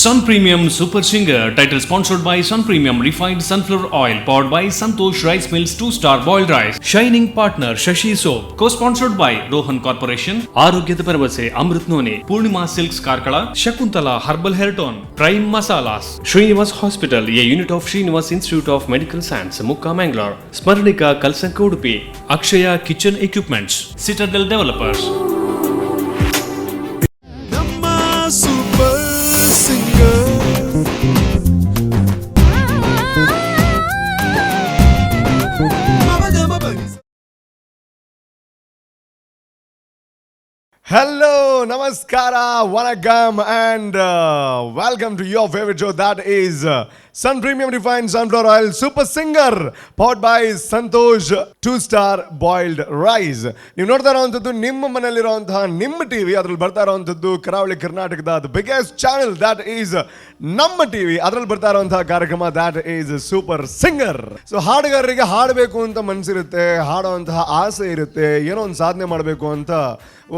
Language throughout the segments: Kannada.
Sun Premium Super Singer, title sponsored by Sun Premium Refined Sunflower Oil, powered by Santosh Rice Mills 2-star boiled rice. Shining partner Shashi Soap, co-sponsored by Rohan Corporation. ಆರೋಗ್ಯದ ಭರವಸೆ Amrit Noni, Poornima silks Karkala, Shakuntala herbal hair tone, prime masalas, Srinivas hospital, a unit of Srinivas institute of medical science, Mukka Mangalore, Smaranika Kalsanka Udupi, Akshaya kitchen equipments, citadel developers. Hello, Namaskara, Vanakkam, and welcome to your favorite show, that is Sun Premium Refined Sunflower Oil Super Singer, powered by Santosh 2-star boiled rice. ನೀವು ನೋಡ್ತಾ ಇರೋವಂಥದ್ದು ನಿಮ್ಮ ಮನೆಯಲ್ಲಿರುವಂತಹ ನಿಮ್ಮ ಟಿವಿ, ಅದ್ರಲ್ಲಿ ಬರ್ತಾ ಇರೋವಂಥದ್ದು ಕರಾವಳಿ ಕರ್ನಾಟಕದ the biggest channel, that is Namma TV. ಅದ್ರಲ್ಲಿ ಬರ್ತಾ ಇರುವಂತಹ ಕಾರ್ಯಕ್ರಮ that is super singer. So ಹಾಡುಗಾರರಿಗೆ ಹಾಡಬೇಕು ಅಂತ ಮನಸ್ಸಿರುತ್ತೆ, ಹಾಡುವಂತಹ ಆಸೆ ಇರುತ್ತೆ, ಏನೋ ಒಂದು ಸಾಧನೆ ಮಾಡಬೇಕು ಅಂತ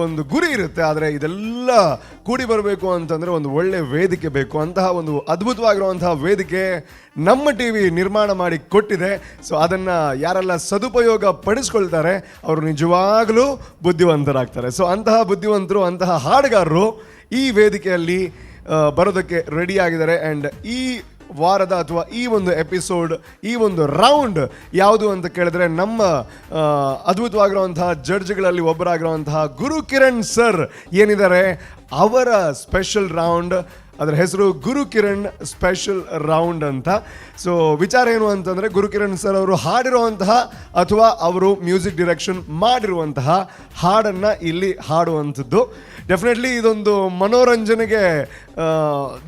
ಒಂದು ಗುರಿ ಇರುತ್ತೆ. ಆದರೆ ಇದೆಲ್ಲ ಕೂಡಿ ಬರಬೇಕು ಅಂತಂದರೆ ಒಂದು ಒಳ್ಳೆ ವೇದಿಕೆ ಬೇಕು. ಅಂತಹ ಒಂದು ಅದ್ಭುತವಾಗಿರುವಂತಹ ವೇದಿಕೆ ನಮ್ಮ ಟಿ ವಿ ನಿರ್ಮಾಣ ಮಾಡಿ ಕೊಟ್ಟಿದೆ. ಸೊ ಅದನ್ನು ಯಾರೆಲ್ಲ ಸದುಪಯೋಗ ಪಡಿಸ್ಕೊಳ್ತಾರೆ ಅವರು ನಿಜವಾಗಲೂ ಬುದ್ಧಿವಂತರಾಗ್ತಾರೆ. ಸೊ ಅಂತಹ ಬುದ್ಧಿವಂತರು, ಅಂತಹ ಹಾಡುಗಾರರು ಈ ವೇದಿಕೆಯಲ್ಲಿ ಬರೋದಕ್ಕೆ ರೆಡಿ ಆಗಿದ್ದಾರೆ. ಆ್ಯಂಡ್ ಈ ವಾರದ ಅಥವಾ ಈ ಒಂದು ಎಪಿಸೋಡ್, ಈ ಒಂದು ರೌಂಡ್ ಯಾವುದು ಅಂತ ಕೇಳಿದ್ರೆ, ನಮ್ಮ ಅದ್ಭುತವಾಗಿರುವಂತಹ ಜಡ್ಜ್ಗಳಲ್ಲಿ ಒಬ್ಬರಾಗಿರುವಂತಹ ಗುರು ಕಿರಣ್ ಸರ್ ಏನಿದ್ದಾರೆ ಅವರ ಸ್ಪೆಷಲ್ ರೌಂಡ್. ಅದರ ಹೆಸರು ಗುರು ಕಿರಣ್ ಸ್ಪೆಷಲ್ ರೌಂಡ್ ಅಂತ. ಸೊ ವಿಚಾರ ಏನು ಅಂತಂದರೆ, ಗುರು ಕಿರಣ್ ಸರ್ ಅವರು ಹಾಡಿರುವಂತಹ ಅಥವಾ ಅವರು ಮ್ಯೂಸಿಕ್ ಡಿರೆಕ್ಷನ್ ಮಾಡಿರುವಂತಹ ಹಾಡನ್ನು ಇಲ್ಲಿ ಹಾಡುವಂಥದ್ದು. ಡೆಫಿನೆಟ್ಲಿ ಇದೊಂದು ಮನೋರಂಜನೆಗೆ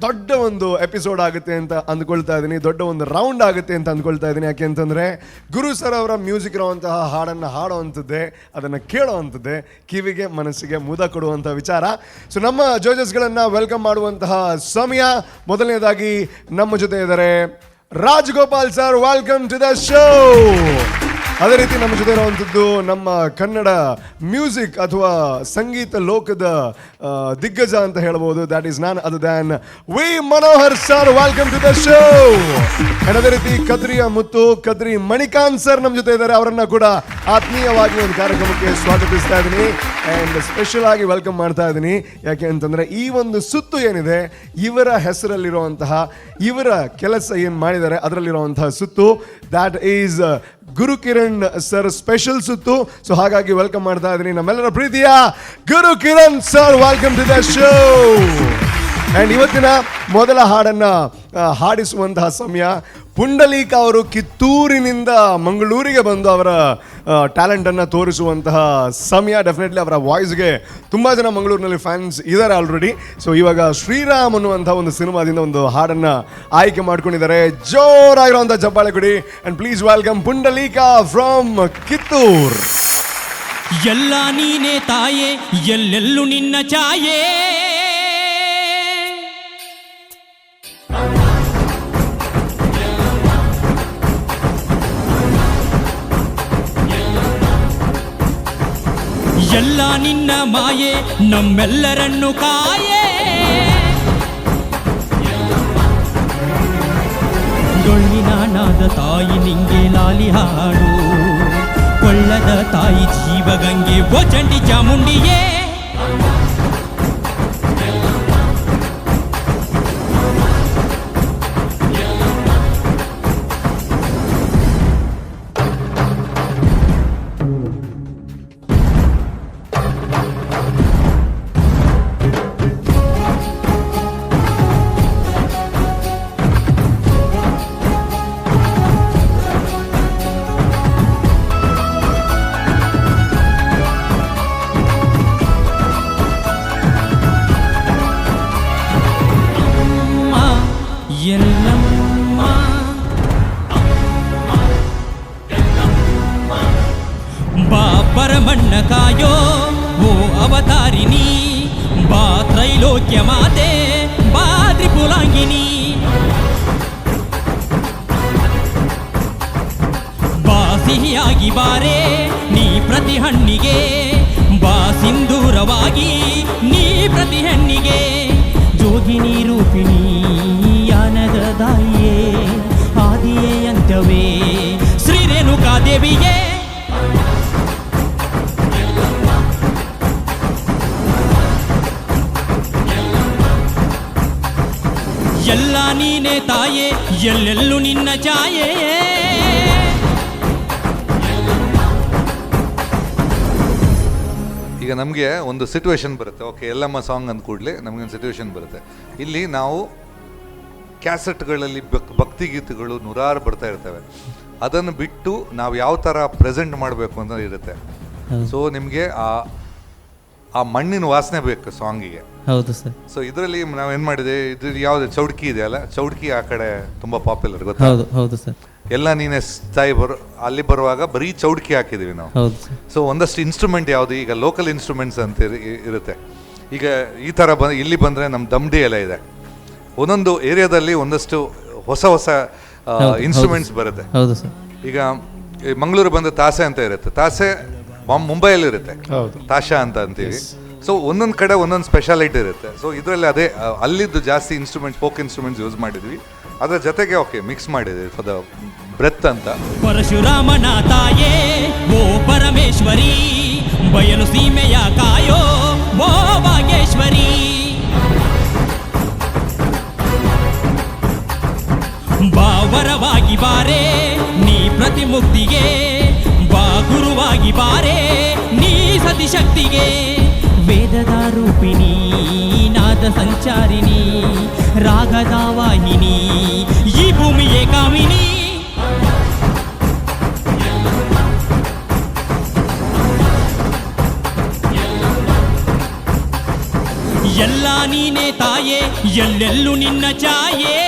ದೊಡ್ಡ ಒಂದು ಎಪಿಸೋಡ್ ಆಗುತ್ತೆ ಅಂತ ಅಂದ್ಕೊಳ್ತಾ ಇದ್ದೀನಿ, ದೊಡ್ಡ ಒಂದು ರೌಂಡ್ ಆಗುತ್ತೆ ಅಂತ ಅಂದ್ಕೊಳ್ತಾ ಇದ್ದೀನಿ. ಯಾಕೆ ಅಂತಂದರೆ ಗುರು ಸರ್ ಅವರ ಮ್ಯೂಸಿಕ್ ಇರುವಂತಹ ಹಾಡನ್ನು ಹಾಡುವಂಥದ್ದೇ, ಅದನ್ನು ಕೇಳುವಂಥದ್ದೇ ಕಿವಿಗೆ ಮನಸ್ಸಿಗೆ ಮುದ ಕೊಡುವಂಥ ವಿಚಾರ. ಸೊ ನಮ್ಮ ಜಡ್ಜಸ್ಗಳನ್ನು ವೆಲ್ಕಮ್ ಮಾಡುವಂತಹ ಸಮಯ. ಮೊದಲನೇದಾಗಿ ನಮ್ಮ ಜೊತೆ ಇದ್ದಾರೆ Rajagopal sir, welcome to the show. ಅದೇ ರೀತಿ ನಮ್ಮ ಜೊತೆ ಇರುವಂಥದ್ದು ನಮ್ಮ ಕನ್ನಡ ಮ್ಯೂಸಿಕ್ ಅಥವಾ ಸಂಗೀತ ಲೋಕದ ದಿಗ್ಗಜ ಅಂತ ಹೇಳ್ಬೋದು, that is none other than V Manohar sir, welcome to the show. And ಅದೇ ರೀತಿ ಕದ್ರಿಯ ಮುತ್ತು, ಕದ್ರಿ ಮಣಿಕಾಂತ್ ಸರ್ ನಮ್ಮ ಜೊತೆ ಇದ್ದಾರೆ. ಅವರನ್ನ ಕೂಡ ಆತ್ಮೀಯವಾಗಿ ಒಂದು ಕಾರ್ಯಕ್ರಮಕ್ಕೆ ಸ್ವಾಗತಿಸ್ತಾ ಇದ್ದೀನಿ ಆ್ಯಂಡ್ ಸ್ಪೆಷಲ್ ಆಗಿ ವೆಲ್ಕಮ್ ಮಾಡ್ತಾ ಇದ್ದೀನಿ. ಯಾಕೆ ಅಂತಂದರೆ ಈ ಒಂದು ಸುತ್ತು ಏನಿದೆ, ಇವರ ಹೆಸರಲ್ಲಿರುವಂತಹ, ಇವರ ಕೆಲಸ ಏನು ಮಾಡಿದ್ದಾರೆ ಅದರಲ್ಲಿರುವಂತಹ ಸುತ್ತು, that is Guru Kiran sir special ಸುತ್ತು. ಸೊ ಹಾಗಾಗಿ ವೆಲ್ಕಮ್ ಮಾಡ್ತಾ ಇದ್ದೀನಿ ನಮ್ಮೆಲ್ಲರ ಪ್ರೀತಿಯ Guru Kiran sir, welcome to the show. And ಇವತ್ತಿನ ಮೊದಲ ಹಾಡನ್ನು ಹಾಡಿಸುವಂತಹ ಸಮಯ. ಪುಂಡಲೀಕ ಅವರು ಕಿತ್ತೂರಿನಿಂದ ಮಂಗಳೂರಿಗೆ ಬಂದು ಅವರ ಟ್ಯಾಲೆಂಟನ್ನು ತೋರಿಸುವಂತಹ ಸಮಯ. ಡೆಫಿನೆಟ್ಲಿ ಅವರ ವಾಯ್ಸ್ಗೆ ತುಂಬ ಜನ ಮಂಗಳೂರಿನಲ್ಲಿ ಫ್ಯಾನ್ಸ್ ಇದ್ದಾರೆ ಆಲ್ರೆಡಿ. ಸೊ ಇವಾಗ ಶ್ರೀರಾಮ್ ಅನ್ನುವಂಥ ಒಂದು ಸಿನಿಮಾದಿಂದ ಒಂದು ಹಾಡನ್ನು ಆಯ್ಕೆ ಮಾಡ್ಕೊಂಡಿದ್ದಾರೆ. ಜೋರಾಗಿರುವಂಥ ಚಪ್ಪಾಳೆ ಕೊಡಿ and please welcome Pundalik from Kittur. ಎಲ್ಲ ನೀನೇ ತಾಯೇ, ಎಲ್ಲೆಲ್ಲೂ ನಿನ್ನ ಛಾಯೆ, ಎಲ್ಲ ನಿನ್ನ ಮಾಯೆ, ನಮ್ಮೆಲ್ಲರನ್ನು ಕಾಯೆ. ಡೊಳ್ಳಿನ ನಾದ ತಾಯಿ ನಿಂಗೆ ಲಾಲಿ ಹಾಡು, ಕೊಳ್ಳದ ತಾಯಿ ಜೀವಗಂಗೆ ಓ ಚಂಡಿ ಚಾಮುಂಡಿಯೇ. ಪರಮಣ್ಣ ಕಾಯೋ ಓ ಅವತಾರಿಣಿ, ಬಾ ತ್ರೈಲೋಕ್ಯ ಮಾತೆ, ಬಾ ತ್ರಿಪುಲಾಂಗಿನಿ, ಬಾ ಸಿಹಿಯಾಗಿ ಬಾರೆ ನೀ ಪ್ರತಿ ಹಣ್ಣಿಗೆ, ಬಾ ಸಿಂಧೂರವಾಗಿ ನೀ ಪ್ರತಿ ಹೆಣ್ಣಿಗೆ, ಜೋಗಿನಿ ರೂಪಿಣಿ ಕವಿಯೇ ಎಲ್ಲ ನೀನೇ ತಾಯೇ ಎಲ್ಲೆಲ್ಲೂ ನಿನ್ನ ಛಾಯೆ ಈಗ ನಮಗೆ ಒಂದು ಸಿಚುವೇಶನ್ ಬರುತ್ತೆ. ಓಕೆ, ಎಲ್ಲಮ್ಮ ಸಾಂಗ್ ಅಂದ ಕೂಡಲೇ ನಮಗೊಂದು ಸಿಚುವೇಶನ್ ಬರುತ್ತೆ. ಇಲ್ಲಿ ನಾವು ಕ್ಯಾಸೆಟ್ಗಳಲ್ಲಿ ಭಕ್ತಿಗೀತೆಗಳು ನೂರಾರು ಬರ್ತಾ ಇರ್ತವೆ. ಅದನ್ನು ಬಿಟ್ಟು ನಾವು ಯಾವ ಥರ ಪ್ರೆಸೆಂಟ್ ಮಾಡಬೇಕು ಅಂತ ಇರುತ್ತೆ. ಸೊ ನಿಮಗೆ ಆ ಮಣ್ಣಿನ ವಾಸನೆ ಬೇಕು ಸಾಂಗಿಗೆ. ಹೌದು ಸರ್. ಸೊ ಇದರಲ್ಲಿ ನಾವೇನು ಮಾಡಿದೆ, ಇದು ಯಾವುದು ಚೌಡ್ಕಿ ಇದೆಯಲ್ಲ, ಚೌಡ್ಕಿ ಆ ಕಡೆ ತುಂಬ ಪಾಪ್ಯುಲರ್ ಗೊತ್ತಾ? ಹೌದು ಹೌದು ಸರ್. ಎಲ್ಲ ನೀನೆ ತಾಯಿ ಅಲ್ಲಿ ಬರುವಾಗ ಬರೀ ಚೌಡ್ಕಿ ಹಾಕಿದ್ದೀವಿ ನಾವು. ಹೌದು. ಸೊ ಒಂದಷ್ಟು ಇನ್ಸ್ಟ್ರೂಮೆಂಟ್ ಯಾವುದು, ಈಗ ಲೋಕಲ್ ಇನ್ಸ್ಟ್ರೂಮೆಂಟ್ಸ್ ಅಂತ ಇರುತ್ತೆ. ಈಗ ಈ ಥರ ಇಲ್ಲಿ ಬಂದರೆ ನಮ್ಮ ದಮ್ಡಿ ಎಲ್ಲ ಇದೆ. ಒಂದೊಂದು ಏರಿಯಾದಲ್ಲಿ ಒಂದಷ್ಟು ಹೊಸ ಹೊಸ ಇನ್ಸ್ಟ್ರೂಮೆಂಟ್ಸ್ ಬರುತ್ತೆ. ಹೌದು ಸರ್. ಈಗ ಮಂಗಳೂರು ಬಂದ ತಾಸೆ ಅಂತ ಇರುತ್ತೆ. ತಾಸೆ ಮುಂಬೈಯಲ್ಲಿ ಇರುತ್ತೆ, ತಾಶಾ ಅಂತ ಅಂತೀವಿ. ಸೊ ಒಂದೊಂದು ಕಡೆ ಒಂದೊಂದು ಸ್ಪೆಷಾಲಿಟಿ ಇರುತ್ತೆ. ಸೊ ಇದರಲ್ಲಿ ಅದೇ ಅಲ್ಲಿದ್ದು ಜಾಸ್ತಿ ಇನ್ಸ್ಟ್ರೂಮೆಂಟ್ಸ್, ಫೋಕ್ ಇನ್ಸ್ಟ್ರೂಮೆಂಟ್ಸ್ ಯೂಸ್ ಮಾಡಿದ್ವಿ. ಅದರ ಜೊತೆಗೆ ಓಕೆ ಮಿಕ್ಸ್ ಮಾಡಿದ್ವಿ ಫಾರ್ ದ ಬ್ರೆತ್ ಅಂತ. ಪರಶುರಾಮನ ತಾಯೇ ಓ ಪರಮೇಶ್ವರಿ, ಬಯಲು ಸೀಮೆಯ ಕಾಯೋ ಓ ಭಾಗೇಶ್ವರಿ, ಬಾವರವಾಗಿ ಬಾರೆ ನೀ ಪ್ರತಿಮುಕ್ತಿಗೆ, ಬಾ ಗುರುವಾಗಿ ಬಾರೆ ನೀ ಸತಿಶಕ್ತಿಗೆ, ವೇದದ ರೂಪಿಣಿ ನಾದ ಸಂಚಾರಿಣಿ, ರಾಗದ ವಾಹಿನಿ ಈ ಭೂಮಿಯೇ ಕಾಮಿನಿ. ಎಲ್ಲ ನೀನೇ ತಾಯೇ ಎಲ್ಲೆಲ್ಲೂ ನಿನ್ನ ಛಾಯೆ.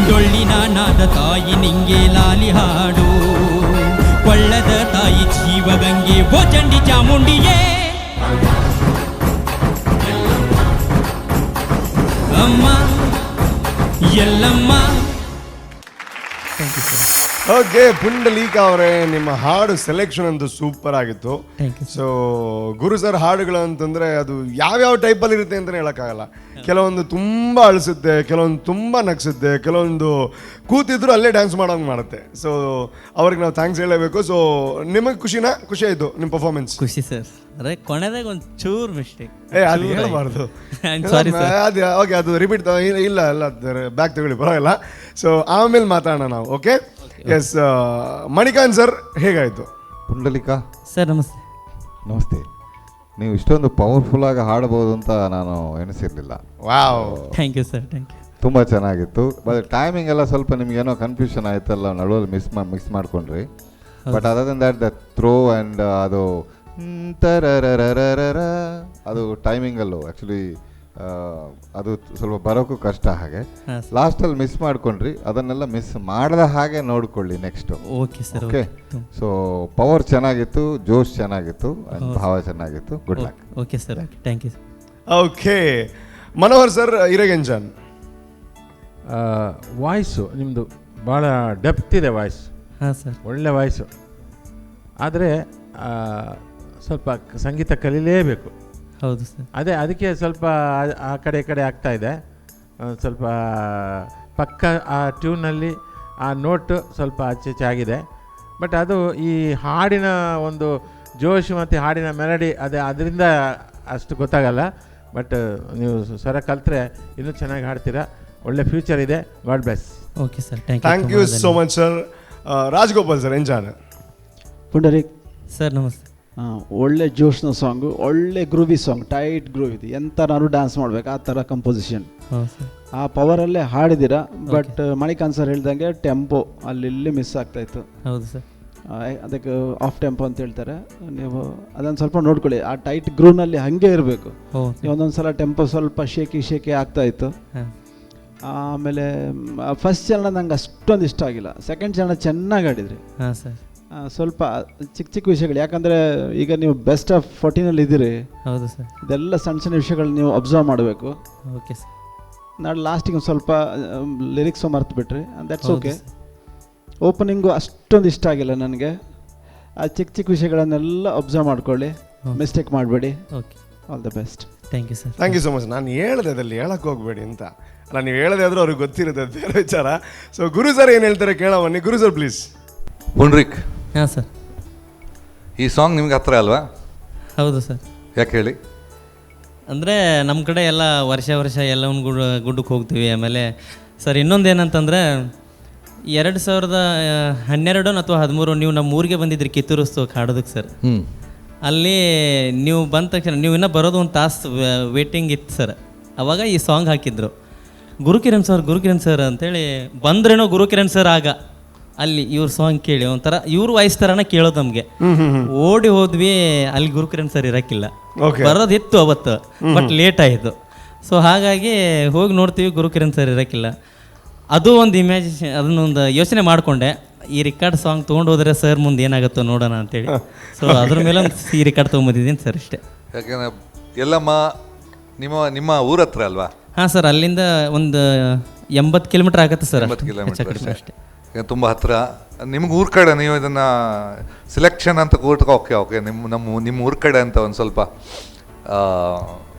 ಡೊಳ್ಳಿನ ನಾದ ತಾಯಿ ನಿಂಗೆ ಲಾಲಿ ಹಾಡು, ಕೊಳ್ಳದ ತಾಯಿ ಜೀವಗಂಗೆ ಓ ಚಂಡಿ ಚಾಮುಂಡಿಯೇ, ಅಮ್ಮ ಎಲ್ಲಮ್ಮ. ಓಕೆ, ಪುಂಡಲೀಕ ಅವರೇ, ನಿಮ್ಮ ಹಾಡು ಸೆಲೆಕ್ಷನ್ ಅಂತೂ ಸೂಪರ್ ಆಗಿತ್ತು. ಸೊ ಗುರು ಸರ್ ಹಾಡುಗಳು ಅಂತಂದರೆ ಅದು ಯಾವ್ಯಾವ ಟೈಪಲ್ಲಿ ಇರುತ್ತೆ ಅಂತಲೇ ಹೇಳೋಕ್ಕಾಗಲ್ಲ. ಕೆಲವೊಂದು ತುಂಬ ಅಳಿಸುತ್ತೆ, ಕೆಲವೊಂದು ತುಂಬ ನಗಿಸುತ್ತೆ, ಕೆಲವೊಂದು ಕೂತಿದ್ರು ಅಲ್ಲೇ ಡ್ಯಾನ್ಸ್ ಮಾಡೋಂಗೆ ಮಾಡುತ್ತೆ. ಸೊ ಅವ್ರಿಗೆ ನಾವು ಥ್ಯಾಂಕ್ಸ್ ಹೇಳಬೇಕು. ಸೊ ನಿಮಗೆ ಖುಷಿ ಆಯಿತು ನಿಮ್ಮ ಪರ್ಫಾರ್ಮೆನ್ಸ್? ಖುಷಿ ಸರ್. ಅದೇ ಕೊನೆದಾಗ ಒಂದು ಚೂರು ಮಿಸ್ಟೇಕ್. ಅದು ಹೇಳಬಾರ್ದು. Sorry sir. ಅದು ಓಕೆ, ಅದು ರಿಪೀಟ್ ಇಲ್ಲ ಬ್ಯಾಕ್ ತಗೊಳ್ಳಿ, ಪರವಾಗಿಲ್ಲ. ಸೊ ಆಮೇಲೆ ಮಾತಾಡೋಣ ನಾವು. Okay, S. ಮಣಿಕಾಂತ್ ಸರ್, ಹೇಗಾಯಿತು? ಪುಂಡಲಿಕ ಸರ್ ನಮಸ್ತೆ. ನಮಸ್ತೆ. ನೀವು ಇಷ್ಟೊಂದು ಪವರ್ಫುಲ್ಲಾಗಿ ಹಾಡಬಹುದು ಅಂತ ನಾನು ಎಣಿಸಿರಲಿಲ್ಲ. Wow, thank you sir, thank you. ತುಂಬ ಚೆನ್ನಾಗಿತ್ತು. ಬಟ್ ಟೈಮಿಂಗ್ ಎಲ್ಲ ಸ್ವಲ್ಪ ನಿಮಗೇನೋ ಕನ್ಫ್ಯೂಷನ್ ಆಯ್ತಲ್ಲ, ನಡುವಲ್ಲಿ ಮಿಕ್ಸ್ ಮಾಡ್ಕೊಂಡ್ರಿ. But other then that the throw and ಅದು ತರರರರರ ಅದು ಟೈಮಿಂಗಲ್ಲೂ ಆ್ಯಕ್ಚುಲಿ ಅದು ಸ್ವಲ್ಪ ಬರೋಕ್ಕೂ ಕಷ್ಟ. ಹಾಗೆ ಲಾಸ್ಟಲ್ಲಿ ಮಿಸ್ ಮಾಡ್ಕೊಂಡ್ರಿ. ಅದನ್ನೆಲ್ಲ ಮಿಸ್ ಮಾಡದ ಹಾಗೆ ನೋಡ್ಕೊಳ್ಳಿ next. Okay sir. Okay. So power ಚೆನ್ನಾಗಿತ್ತು, ಜೋಶ್ ಚೆನ್ನಾಗಿತ್ತು, ಭಾವ ಚೆನ್ನಾಗಿತ್ತು. Good luck. Okay sir, thank you. Okay, Manohar sir, ಇರಗೆಂಜಾನ್. ವಾಯ್ಸು ನಿಮ್ಮದು ಭಾಳ ಡೆಪ್ತ್ ಇದೆ ವಾಯ್ಸ್. ಹಾಂ ಸರ್. ಒಳ್ಳೆ ವಾಯ್ಸು. ಆದರೆ ಸ್ವಲ್ಪ ಸಂಗೀತ ಕಲೀಲೇಬೇಕು. ಹೌದು ಸರ್. ಅದಕ್ಕೆ ಸ್ವಲ್ಪ ಆ ಕಡೆ ಈ ಕಡೆ ಆಗ್ತಾ ಇದೆ. ಸ್ವಲ್ಪ ಪಕ್ಕ ಆ ಟ್ಯೂನಲ್ಲಿ ಆ ನೋಟು ಸ್ವಲ್ಪ ಆಚೆ ಆಗಿದೆ. ಬಟ್ ಅದು ಈ ಹಾಡಿನ ಒಂದು ಜೋಶ್ ಮತ್ತು ಹಾಡಿನ ಮೆಲಡಿ ಅದರಿಂದ ಅಷ್ಟು ಗೊತ್ತಾಗಲ್ಲ. ಬಟ್ ನೀವು ಸ್ವರ ಕಲ್ತ್ರೆ ಇನ್ನೂ ಚೆನ್ನಾಗಿ ಹಾಡ್ತೀರಾ. ಒಳ್ಳೆ ಫ್ಯೂಚರ್ ಇದೆ. God bless. Okay sir, thank you so much sir. Rajagopal sir, ಎಂಜಾನ್. ಪುಂಡರೀಕ್ ಸರ್ ನಮಸ್ತೆ. ಒಳ್ಳೆ ಜೋಶ್ನ ಸಾಂಗು, ಒಳ್ಳೆ ಗ್ರೂವಿ ಸಾಂಗ್, ಟೈಟ್ ಗ್ರೂವ್ ಇದೆ. ಎಂಥನಾದ್ರು ಡ್ಯಾನ್ಸ್ ಮಾಡ್ಬೇಕು ಆ ಥರ ಕಂಪೋಸಿಷನ್. ಆ ಪವರಲ್ಲೇ ಹಾಡಿದ್ದೀರಾ. ಬಟ್ ಮಣಿಕಾಂತ್ ಸರ್ ಹೇಳ್ದಂಗೆ ಟೆಂಪೋ ಅಲ್ಲಿ ಮಿಸ್ ಆಗ್ತಾಯಿತ್ತು. ಹೌದು ಸರ್. ಅದಕ್ಕೆ ಆಫ್ ಟೆಂಪೋ ಅಂತ ಹೇಳ್ತಾರೆ. ನೀವು ಅದನ್ನು ಸ್ವಲ್ಪ ನೋಡ್ಕೊಳ್ಳಿ. ಆ ಟೈಟ್ ಗ್ರೂವ್ನಲ್ಲಿ ಹಾಗೆ ಇರಬೇಕು. ನೀವು ಒಂದೊಂದು ಸಲ ಟೆಂಪೋ ಸ್ವಲ್ಪ ಶೇಕಿ ಆಗ್ತಾಯಿತ್ತು. ಆಮೇಲೆ ಫಸ್ಟ್ ಚರಣ ನಂಗೆ ಅಷ್ಟೊಂದು ಇಷ್ಟ ಆಗಿಲ್ಲ. ಸೆಕೆಂಡ್ ಚರಣ ಚೆನ್ನಾಗಿ ಆಡಿದ್ರಿ. ಹಾಂ ಸರ್. ಸ್ವಲ್ಪ ಚಿಕ್ಕ ವಿಷಯಗಳು, ಯಾಕಂದರೆ ಈಗ ನೀವು ಬೆಸ್ಟ್ ಆಫ್ 14 ಇದ್ದೀರಿ. ಹೌದು ಸರ್. ಇದೆಲ್ಲ ಸಣ್ಣ ವಿಷಯಗಳು ನೀವು ಅಬ್ಸರ್ವ್ ಮಾಡಬೇಕು. Okay sir. ನಾಳೆ ಲಾಸ್ಟಿಗೆ ಸ್ವಲ್ಪ ಲಿರಿಕ್ಸು ಮರ್ತು ಬಿಟ್ರಿ, ದಟ್ಸ್ ಓಕೆ. ಓಪನಿಂಗು ಅಷ್ಟೊಂದು ಇಷ್ಟ ಆಗಿಲ್ಲ ನನಗೆ. ಆ ಚಿಕ್ಕ ವಿಷಯಗಳನ್ನೆಲ್ಲ ಅಬ್ಸರ್ವ್ ಮಾಡ್ಕೊಳ್ಳಿ. ಮಿಸ್ಟೇಕ್ ಮಾಡಬೇಡಿ. Okay, all the best. Thank you sir. Thank you so much. ನಾನು ಹೇಳಿದೆ ಅದಲ್ಲಿ ಹೇಳಕ್ಕೆ ಹೋಗ್ಬೇಡಿ ಅಂತ. ಅಲ್ಲ, ನೀವು ಹೇಳದೆ ಆದರೂ ಅವ್ರಿಗೆ ಗೊತ್ತಿರುತ್ತೆ, ಅದು ಬೇರೆ ವಿಚಾರ. ಸೊ ಗುರು ಸರ್ ಏನು ಹೇಳ್ತಾರೆ ಕೇಳೋ ಬನ್ನಿ. ಗುರು ಸರ್ ಪ್ಲೀಸ್. ಪುಂಡ್ರಿಕ್, ಹಾಂ ಸರ್. ಈ ಸಾಂಗ್ ನಿಮ್ಗೆ ಹತ್ರ ಅಲ್ವಾ? ಹೌದು ಸರ್. ಯಾಕೆ ಹೇಳಿ? ಅಂದರೆ ನಮ್ಮ ಕಡೆ ಎಲ್ಲ ವರ್ಷ ಎಲ್ಲ ಒಂದು ಗುಡ್ಡಕ್ಕೆ ಹೋಗ್ತೀವಿ. ಆಮೇಲೆ ಸರ್ ಇನ್ನೊಂದು ಏನಂತಂದರೆ 2012 ಅಥವಾ 2013 ನೀವು ನಮ್ಮ ಊರಿಗೆ ಬಂದಿದ್ರಿ ಕಿತ್ತೂರೋತ್ಸವಕ್ಕೆ ಹಾಡೋದಕ್ಕೆ ಸರ್. ಅಲ್ಲಿ ನೀವು ಬಂದ ತಕ್ಷಣ ನೀವು ಇನ್ನೂ ಬರೋದು ಒಂದು ತಾಸು ವೇಟಿಂಗ್ ಇತ್ತು ಸರ್. ಅವಾಗ ಈ ಸಾಂಗ್ ಹಾಕಿದ್ರು, ಗುರುಕಿರಣ್ ಸರ್ ಅಂತೇಳಿ. ಬಂದ್ರೇನೋ ಗುರುಕಿರಣ್ ಸರ್ ಆಗ ಅಲ್ಲಿ ಇವ್ರ ಸಾಂಗ್ ಕೇಳಿ ಒಂಥರ ಇವ್ರ ವಾಯ್ಸ್ ಥರನ ಕೇಳೋದು ನಮಗೆ. ಓಡಿ ಹೋದ್ವಿ, ಅಲ್ಲಿ ಗುರುಕಿರಣ್ ಸರ್ ಇರೋಕ್ಕಿಲ್ಲ, ಬರೋದಿತ್ತು ಅವತ್ತು, ಬಟ್ ಲೇಟ್ ಆಯಿತು. ಸೊ ಹಾಗಾಗಿ ಹೋಗಿ ನೋಡ್ತೀವಿ, ಗುರುಕಿರಣ್ ಸರ್ ಇರೋಕ್ಕಿಲ್ಲ. ಅದು ಒಂದು ಇಮ್ಯಾಜಿನೇಷನ್, ಅದನ್ನೊಂದು ಯೋಚನೆ ಮಾಡಿಕೊಂಡೆ, ಈ ರೆಕಾರ್ಡ್ ಸಾಂಗ್ ತೊಗೊಂಡು ಹೋದರೆ ಸರ್ ಮುಂದೆ ಏನಾಗುತ್ತೋ ನೋಡೋಣ ಅಂತೇಳಿ. ಸೊ ಅದ್ರ ಮೇಲೆ ಒಂದು ಈ ರೆಕಾರ್ಡ್ ತೊಗೊಂಬಂದಿದ್ದೀನಿ ಸರ್ ಅಷ್ಟೇ. ಯಾಕೆಂದ್ರೆ ಎಲ್ಲಮ್ಮ ನಿಮ್ಮ ಊರ ಹತ್ರ ಅಲ್ವಾ? ಹಾಂ ಸರ್, ಅಲ್ಲಿಂದ ಒಂದು 80 ಕಿಲೋಮೀಟರ್ ಆಗುತ್ತೆ ಸರ್. 80 ಕಿಲೋಮೀಟರ್ ಅಷ್ಟೇ, ತುಂಬ ಹತ್ರ. ನಿಮ್ಗೆ ಊರ ಕಡೆ ನೀವು ಇದನ್ನು ಸೆಲೆಕ್ಷನ್ ಅಂತ ಕೂರ್ತ ಓಕೆ ನಿಮ್ಮ ಊರ ಕಡೆ ಅಂತ ಒಂದು ಸ್ವಲ್ಪ.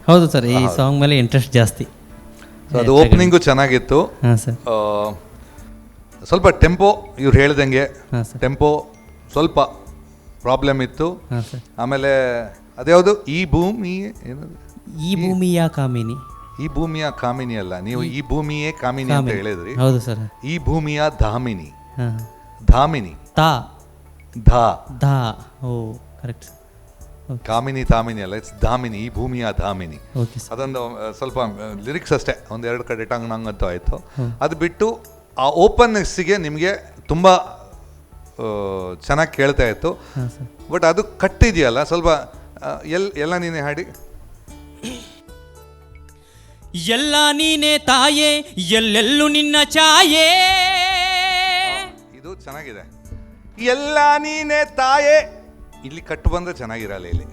ಹೌದು ಸರ್, ಈ ಸಾಂಗ್ ಮೇಲೆ ಇಂಟ್ರೆಸ್ಟ್ ಜಾಸ್ತಿ. ಅದು ಓಪನಿಂಗು ಚೆನ್ನಾಗಿತ್ತು. ಹಾಂ ಸರ್. ಸ್ವಲ್ಪ ಟೆಂಪೋ ಇವ್ರು ಹೇಳ್ದಂಗೆ ಹಾಂ ಸರ್, ಟೆಂಪೋ ಸ್ವಲ್ಪ ಪ್ರಾಬ್ಲಮ್ ಇತ್ತು. ಹಾಂ ಸರ್. ಆಮೇಲೆ ಅದ್ಯಾವುದು ಈ ಭೂಮಿ ಏನದು? ಈ ಭೂಮಿಯ ಕಾಮಿನಿ. ಈ ಭೂಮಿಯ ಕಾಮಿನಿ ಅಲ್ಲ, ನೀವು ಈ ಭೂಮಿಯೇ ಕಾಮಿನಿ ಅಂತ ಹೇಳಿದ್ರಿ. ಹೌದು ಸರ್. ಈ ಭೂಮಿಯ ಧಾಮಿನಿ. ಹಾಂ, ಧಾಮಿನಿ ತಾ ಧಾ ಓ ಕರೆಕ್ಟ್. ಕಾಮಿನಿ ತಾಮಿನಿ ಅಲ್ಲ, ಇಟ್ಸ್ ಧಾಮಿನಿ. ಈ ಭೂಮಿಯ ಧಾಮಿನಿ. ಅದೊಂದು ಸ್ವಲ್ಪ ಲಿರಿಕ್ಸ್ ಅಷ್ಟೇ, ಒಂದೆರಡು ಕಡೆ ಟಂಗ್ ನಂಗ್ ಅಂತ ಆಯಿತು. ಅದು ಬಿಟ್ಟು ಆ ಓಪನ್ನೆಸ್ಸಿಗೆ ನಿಮಗೆ ತುಂಬ ಚೆನ್ನಾಗಿ ಕೇಳ್ತಾ ಇತ್ತು. ಬಟ್ ಅದು ಕಟ್ಟಿದೆಯಲ್ಲ ಸ್ವಲ್ಪ, ಎಲ್ಲ ನೀನೇ ಹಾಡಿ. ಎಲ್ಲ ನೀನೇ ತಾಯೇ, ಎಲ್ಲೆಲ್ಲೂ ನಿನ್ನ ಛಾಯೆ. ಇದು ಚೆನ್ನಾಗಿದೆ. ಎಲ್ಲ ನೀನೇ ತಾಯೇ, ಇಲ್ಲಿ ಕಟ್ಟು ಬಂದ್ರೆ ಚೆನ್ನಾಗಿರಲ್ಲ. ಇಲ್ಲಿ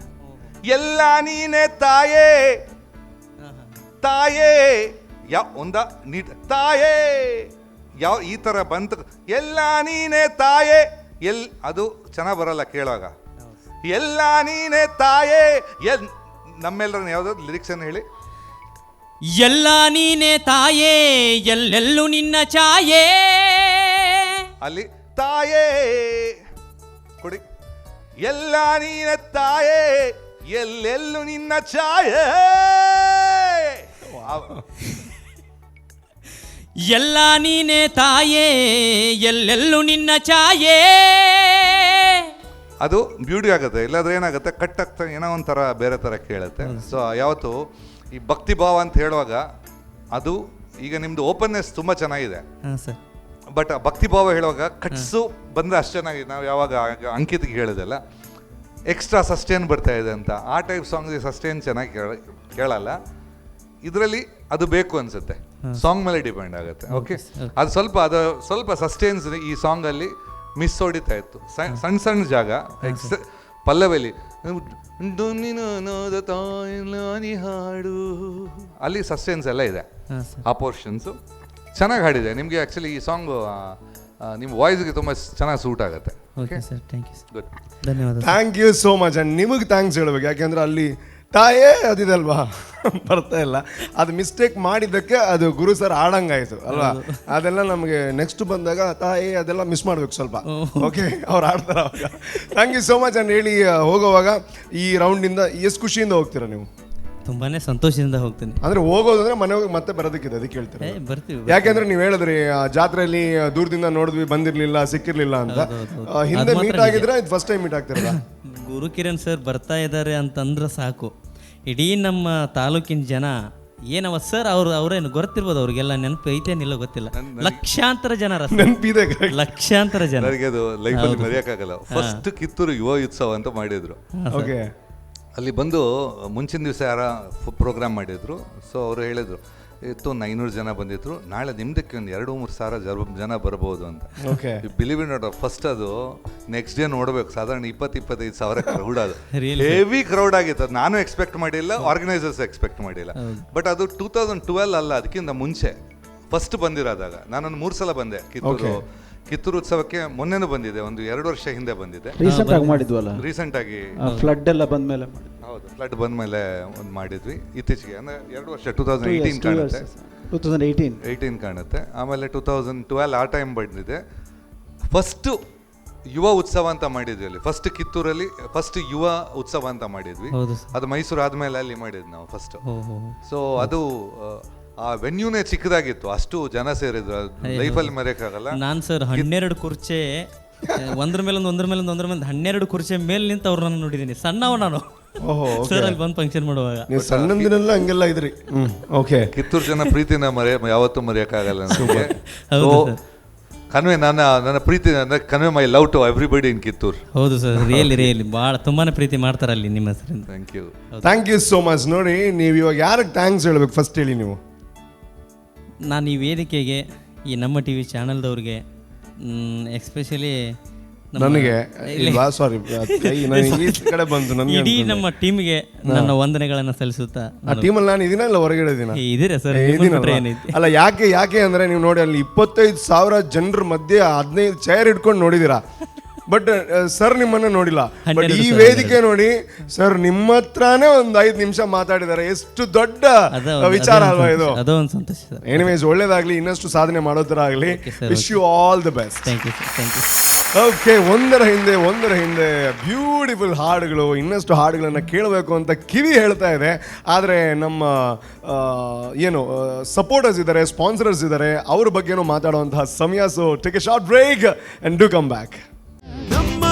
ಎಲ್ಲ ನೀನೇ ತಾಯೇ, ತಾಯೇ ಒಂದ ತಾಯೇ ಯಾವ ಈ ಥರ ಬಂತ, ಎಲ್ಲ ನೀನೇ ತಾಯೇ ಅದು ಚೆನ್ನಾಗಿ ಬರಲ್ಲ ಕೇಳುವಾಗ. ಎಲ್ಲ ನೀನೇ ತಾಯೇ ನಮ್ಮೆಲ್ಲರನ್ನ ಯಾವುದಾದ್ರು ಲಿರಿಕ್ಸ್ ಅನ್ನು ಹೇಳಿ. ಎಲ್ಲ ನೀನೇ ತಾಯೇ, ಎಲ್ಲೆಲ್ಲೂ ನಿನ್ನ ಛಾಯೆ. ಅಲ್ಲಿ ತಾಯೇ ಕೊಡಿ. ಎಲ್ಲ ನೀನೇ ತಾಯೇ, ಎಲ್ಲೆಲ್ಲೂ ನಿನ್ನ ಛಾಯೆ. ಎಲ್ಲ ನೀನೇ ತಾಯೇ, ಎಲ್ಲೆಲ್ಲೂ ನಿನ್ನ ಛಾಯೆ. ಅದು ಬ್ಯೂಟಿ ಆಗುತ್ತೆ. ಇಲ್ಲಾಂದ್ರೆ ಏನಾಗುತ್ತೆ, ಕಟ್ ಆಗ್ತಾ ಏನೋ ಒಂಥರ ಬೇರೆ ಥರ ಕೇಳುತ್ತೆ. ಸೊ ಯಾವತ್ತು ಈ ಭಕ್ತಿ ಭಾವ ಅಂತ ಹೇಳುವಾಗ ಅದು ಈಗ ನಿಮ್ದು ಓಪನ್ನೆಸ್ ತುಂಬ ಚೆನ್ನಾಗಿದೆ. ಬಟ್ ಭಕ್ತಿ ಭಾವ ಹೇಳುವಾಗ ಕಟ್ಸು ಬಂದರೆ ಅಷ್ಟು ಚೆನ್ನಾಗಿದೆ. ನಾವು ಯಾವಾಗ ಅಂಕಿತಿಗೆ ಹೇಳಿದೆಲ್ಲ ಎಕ್ಸ್ಟ್ರಾ ಸಸ್ಟೇನ್ ಬರ್ತಾ ಇದೆ ಅಂತ, ಆ ಟೈಪ್ ಸಾಂಗ್ಸ್ ಸಸ್ಟೇನ್ ಚೆನ್ನಾಗಿ ಕೇಳಲ್ಲ. ಇದರಲ್ಲಿ ಅದು ಬೇಕು ಅನ್ಸುತ್ತೆ, ಸಾಂಗ್ ಮೇಲೆ ಡಿಪೆಂಡ್ ಆಗುತ್ತೆ. ಓಕೆ, ಅದು ಸ್ವಲ್ಪ ಸಸ್ಟೇನ್ಸ್ ಈ ಸಾಂಗಲ್ಲಿ ಮಿಸ್ ಹೊಡಿತಾ ಇತ್ತು. ಸಣ್ಣ ಜಾಗ ಪಲ್ಲವಿಲಿ ಹಾಡು ಅಲ್ಲಿ ಸಸ್ಟೆನ್ಸ್ ಎಲ್ಲ ಇದೆ. ಆ ಪೋರ್ಷನ್ಸು ಚೆನ್ನಾಗಿ ಹಾಡಿದೆ. ನಿಮಗೆ ಆ್ಯಕ್ಚುಲಿ ಈ ಸಾಂಗ್ ನಿಮ್ಮ ವಾಯ್ಸ್ಗೆ ತುಂಬ ಚೆನ್ನಾಗಿ ಸೂಟ್ ಆಗುತ್ತೆ. Thank you so much. And ನಿಮಗೆ ಥ್ಯಾಂಕ್ಸ್ ಹೇಳ್ಬೇಕು, ಯಾಕೆಂದ್ರೆ ಅಲ್ಲಿ ತಾಯೇ ಅದಿದಲ್ವಾ ಬರ್ತಾ ಇಲ್ಲ. ಅದು ಮಿಸ್ಟೇಕ್ ಮಾಡಿದ್ದಕ್ಕೆ ಅದು ಗುರು ಸರ್ ಆಡಂಗಾಯ್ತು ಅಲ್ವಾ. ಅದೆಲ್ಲ ನಮಗೆ ನೆಕ್ಸ್ಟ್ ಬಂದಾಗ ತಾಯೇ ಅದೆಲ್ಲ ಮಿಸ್ ಮಾಡ್ಬೇಕು ಸ್ವಲ್ಪ. ಓಕೆ, ಅವ್ರು ಆಡ್ತಾರೆ ಅವಾಗ. Thank you so much. And ಹೇಳಿ, ಹೋಗೋವಾಗ ಈ ರೌಂಡಿಂದ ಎಷ್ಟು ಖುಷಿಯಿಂದ ಹೋಗ್ತೀರಾ ನೀವು? ತುಂಬಾನೇ ಸಂತೋಷದಿಂದ ಹೋಗ್ತೀನಿ. ಅಂದ್ರೆ ಹೋಗೋದಂದ್ರೆ ಮನೆ ಹೋಗಿ ಮತ್ತೆ ಬರೋದಕ್ಕಿದೆ, ಅದಕ್ಕೆ ಹೇಳ್ತೀರಾ? ಯಾಕೆಂದ್ರೆ ನೀವು ಹೇಳಿದ್ರಿ ಜಾತ್ರೆಯಲ್ಲಿ ದೂರದಿಂದ ನೋಡಿದ್ವಿ, ಬಂದಿರ್ಲಿಲ್ಲ, ಸಿಕ್ಕಿರ್ಲಿಲ್ಲ ಅಂತ. ಹಿಂದೆ ಮೀಟ್ ಆಗಿದ್ರೆ ಇದು ಫಸ್ಟ್ ಟೈಮ್ ಮೀಟ್ ಆಗ್ತಿರಲ್ಲ. ಗುರುಕಿರಣ್ ಸರ್ ಬರ್ತಾ ಇದ್ದಾರೆ ಅಂತಂದ್ರೆ ಸಾಕು, ಇಡೀ ನಮ್ಮ ತಾಲೂಕಿನ ಜನ ಏನವ ಸರ್ ಅವ್ರೇನು ಗೊತ್ತಿರ್ಬೋದು, ಅವ್ರಿಗೆಲ್ಲ ನೆನಪು ಐತೇನಿಲ್ಲ ಗೊತ್ತಿಲ್ಲ. ಲಕ್ಷಾಂತರ ಜನ, ನೆನಪಿದೆ, ಲಕ್ಷಾಂತರ ಜನ. ನನಗೆ ಅದು ಲೈಫಲ್ಲಿ ಮರೆಯೋಕ್ಕಾಗಲ್ಲ. ಫಸ್ಟ್ ಕಿತ್ತೂರು ಯುವ ಉತ್ಸವ ಅಂತ ಮಾಡಿದ್ರು. ಓಕೆ, ಅಲ್ಲಿ ಬಂದು ಮುಂಚಿನ ದಿವಸ ಯಾರ ಪ್ರೋಗ್ರಾಮ್ ಮಾಡಿದ್ರು. ಸೊ ಅವರು ಹೇಳಿದ್ರು, ಇತ್ತು 900 ಜನ ಬಂದಿದ್ರು, ನಾಳೆ ನಿಮ್ದಕ್ಕೆ ಒಂದು 2-3 ಸಾವಿರ ಜನ ಬರ್ಬೋದು ಅಂತ. ಬಿಲೀವ್ ಇಟ್ ನಾಟ್, ಫಸ್ಟ್ ಅದು ನೆಕ್ಸ್ಟ್ ಡೇ ನೋಡ್ಬೇಕು, ಸಾಧಾರಣ 20-25 ಸಾವಿರ ಕ್ರೌಡ್. ಅದು ಹೆವಿ ಕ್ರೌಡ್ ಆಗಿತ್ತು. ಅದು ನಾನು ಎಕ್ಸ್ಪೆಕ್ಟ್ ಮಾಡಿಲ್ಲ, ಆರ್ಗನೈಸರ್ಸ್ ಎಕ್ಸ್ಪೆಕ್ಟ್ ಮಾಡಿಲ್ಲ. ಬಟ್ ಅದು 2012 ಅಲ್ಲ, ಅದಕ್ಕಿಂತ ಮುಂಚೆ ಫಸ್ಟ್ ಬಂದಿರೋದಾಗ ನಾನೊಂದು 3 ಸಲ ಬಂದೆ ಕಿತ್ತೂರು ಕಿತ್ತೂರು ಉತ್ಸವಕ್ಕೆ ಮೊನ್ನೆನೂ ಬಂದಿದೆ, ಒಂದು 2 ವರ್ಷ ಹಿಂದೆ ಬಂದಿದೆ. ರೀಸೆಂಟ್ ಆಗಿ ಮಾಡಿದ್ವಲ್ಲ, ರೀಸೆಂಟ್ ಆಗಿ ಫ್ಲಡ್ ಎಲ್ಲ ಬಂದ್ಮೇಲೆ ಹೌದು, ಫ್ಲಡ್ ಬಂದ್ಮೇಲೆ ಒಂದು ಮಾಡಿದ್ವಿ ಇತ್ತೀಚೆಗೆ, ಅಂದರೆ 2 ವರ್ಷ 2018 ಕಾಣುತ್ತೆ, 2018 ಕಾಣುತ್ತೆ. ಆಮೇಲೆ 2012 ಆ ಟೈಮ್ ಬಂದಿದೆ. ಫಸ್ಟು ಯುವ ಉತ್ಸವ ಅಂತ ಮಾಡಿದ್ವಿ ಅಲ್ಲಿ, ಫಸ್ಟ್ ಕಿತ್ತೂರಲ್ಲಿ ಫಸ್ಟ್ ಯುವ ಉತ್ಸವ ಅಂತ ಮಾಡಿದ್ವಿ. ಅದು ಮೈಸೂರು ಆದ್ಮೇಲೆ ಅಲ್ಲಿ ಮಾಡಿದ್ವಿ ನಾವು ಫಸ್ಟ್. ಸೊ ಅದು ಆ ವೆನ್ಯೂನೇ ಚಿಕ್ಕದಾಗಿತ್ತು, ಅಷ್ಟು ಜನ ಸೇರಿದ್ರು, ಲೈಫಲ್ಲಿ ಮರೆಯಕ್ಕಾಗಲ್ಲ. ನಾನು ಸರ್ 12 ಕುರ್ಚಿ ಒಂದ್ರ ಮೇಲೆ 12 ಕುರ್ಚಿ ಮೇಲೆ ನಿಂತು ಅವ್ರನ್ನ ನೋಡಿದ್ದೀನಿ, ಸಣ್ಣವ ನಾನು ಸರ್ ಅಲ್ಲಿ ಬಂದು ಫಂಕ್ಷನ್ ಮಾಡುವಾಗ. ನೀವು ಸಣ್ಣಂದಿನೆಲ್ಲ ಹಂಗೆಲ್ಲ ಇದ್ರಿ. ಓಕೆ, ಕಿತ್ತೂರು ಜನ ಪ್ರೀತಿನ ಯಾವತ್ತೂ ಮರೆಯಕ್ಕಾಗಲ್ಲ ನನಗೆ. ಕನ್ವೆ ನನ್ನ ಪ್ರೀತಿ ಅಂದರೆ convey my love to everybody in Kittur. ಹೌದು ಸರ್, ರಿಯಲಿ ಭಾಳ ತುಂಬಾನೇ ಪ್ರೀತಿ ಮಾಡ್ತಾರೆ ಅಲ್ಲಿ ನಿಮ್ಮ ಹೆಸರಿಂದ. Thank you so much. ನೋಡಿ, ನೀವು ಇವಾಗ ಯಾರಿಗೆ ಥ್ಯಾಂಕ್ಸ್ ಹೇಳ್ಬೇಕು ಫಸ್ಟ್ ಹೇಳಿ ನೀವು. ನಾನು ಈ ವೇದಿಕೆಗೆ, ಈ ನಮ್ಮ ಟಿ ವಿ ಚಾನಲ್ದವ್ರಿಗೆ, ಎಸ್ಪೆಷಲಿ ನನಗೆ ಕಡೆ ಬಂತು, ಇಡೀ ನಮ್ಮ ಟೀಮ್ಗೆ ನನ್ನ ವಂದನೆಗಳನ್ನು ಸಲ್ಲಿಸುತ್ತಾ. ಆ ಟೀಮಲ್ಲಿ ನಾನು ಇದೀನ ಇಲ್ಲ ಹೊರಗಡೆ ಇದೀರಾ ಸರ್? ಅಲ್ಲ, ಯಾಕೆ ಅಂದ್ರೆ ನೀವು ನೋಡಿ ಅಲ್ಲಿ 25,000 ಜನರ ಮಧ್ಯೆ 15 ಚೇರ್ ಇಟ್ಕೊಂಡು ನೋಡಿದೀರಾ, ಬಟ್ ಸರ್ ನಿಮ್ಮನ್ನ ನೋಡಿಲ್ಲ. ಬಟ್ ಈ ವೇದಿಕೆ ನೋಡಿ ಸರ್ ನಿಮ್ಮ ಹತ್ರನೇ ಒಂದು 5 ನಿಮಿಷ ಮಾತಾಡಿದ್ದಾರೆ. ಎಷ್ಟು ದೊಡ್ಡ ವಿಚಾರ ಅಲ್ವಾ ಇದು? ಅದೊಂದು ಸಂತೋಷ ಸರ್. ಎನಿವೇಸ್, ಒಳ್ಳೇದಾಗ್ಲಿ, ಇನ್ನಷ್ಟು ಸಾಧನೆ ಮಾಡೋ ತರ ಆಗ್ಲಿ. Wish you all the best. Thank you. Okay, ಒಂದರ ಹಿಂದೆ ಬ್ಯೂಟಿಫುಲ್ ಹಾಡುಗಳು, ಇನ್ನಷ್ಟು ಹಾಡುಗಳನ್ನು ಕೇಳಬೇಕು ಅಂತ ಕಿವಿ ಹೇಳ್ತಾ ಇದೆ. ಆದರೆ ನಮ್ಮ ಏನು ಸಪೋರ್ಟರ್ಸ್ ಇದ್ದಾರೆ, ಸ್ಪಾನ್ಸರ್ಸ್ ಇದ್ದಾರೆ, ಅವ್ರ ಬಗ್ಗೆನೂ ಮಾತಾಡುವಂತಹ ಸಮಯ. So take a short break and do come back. ನಮ್ಮ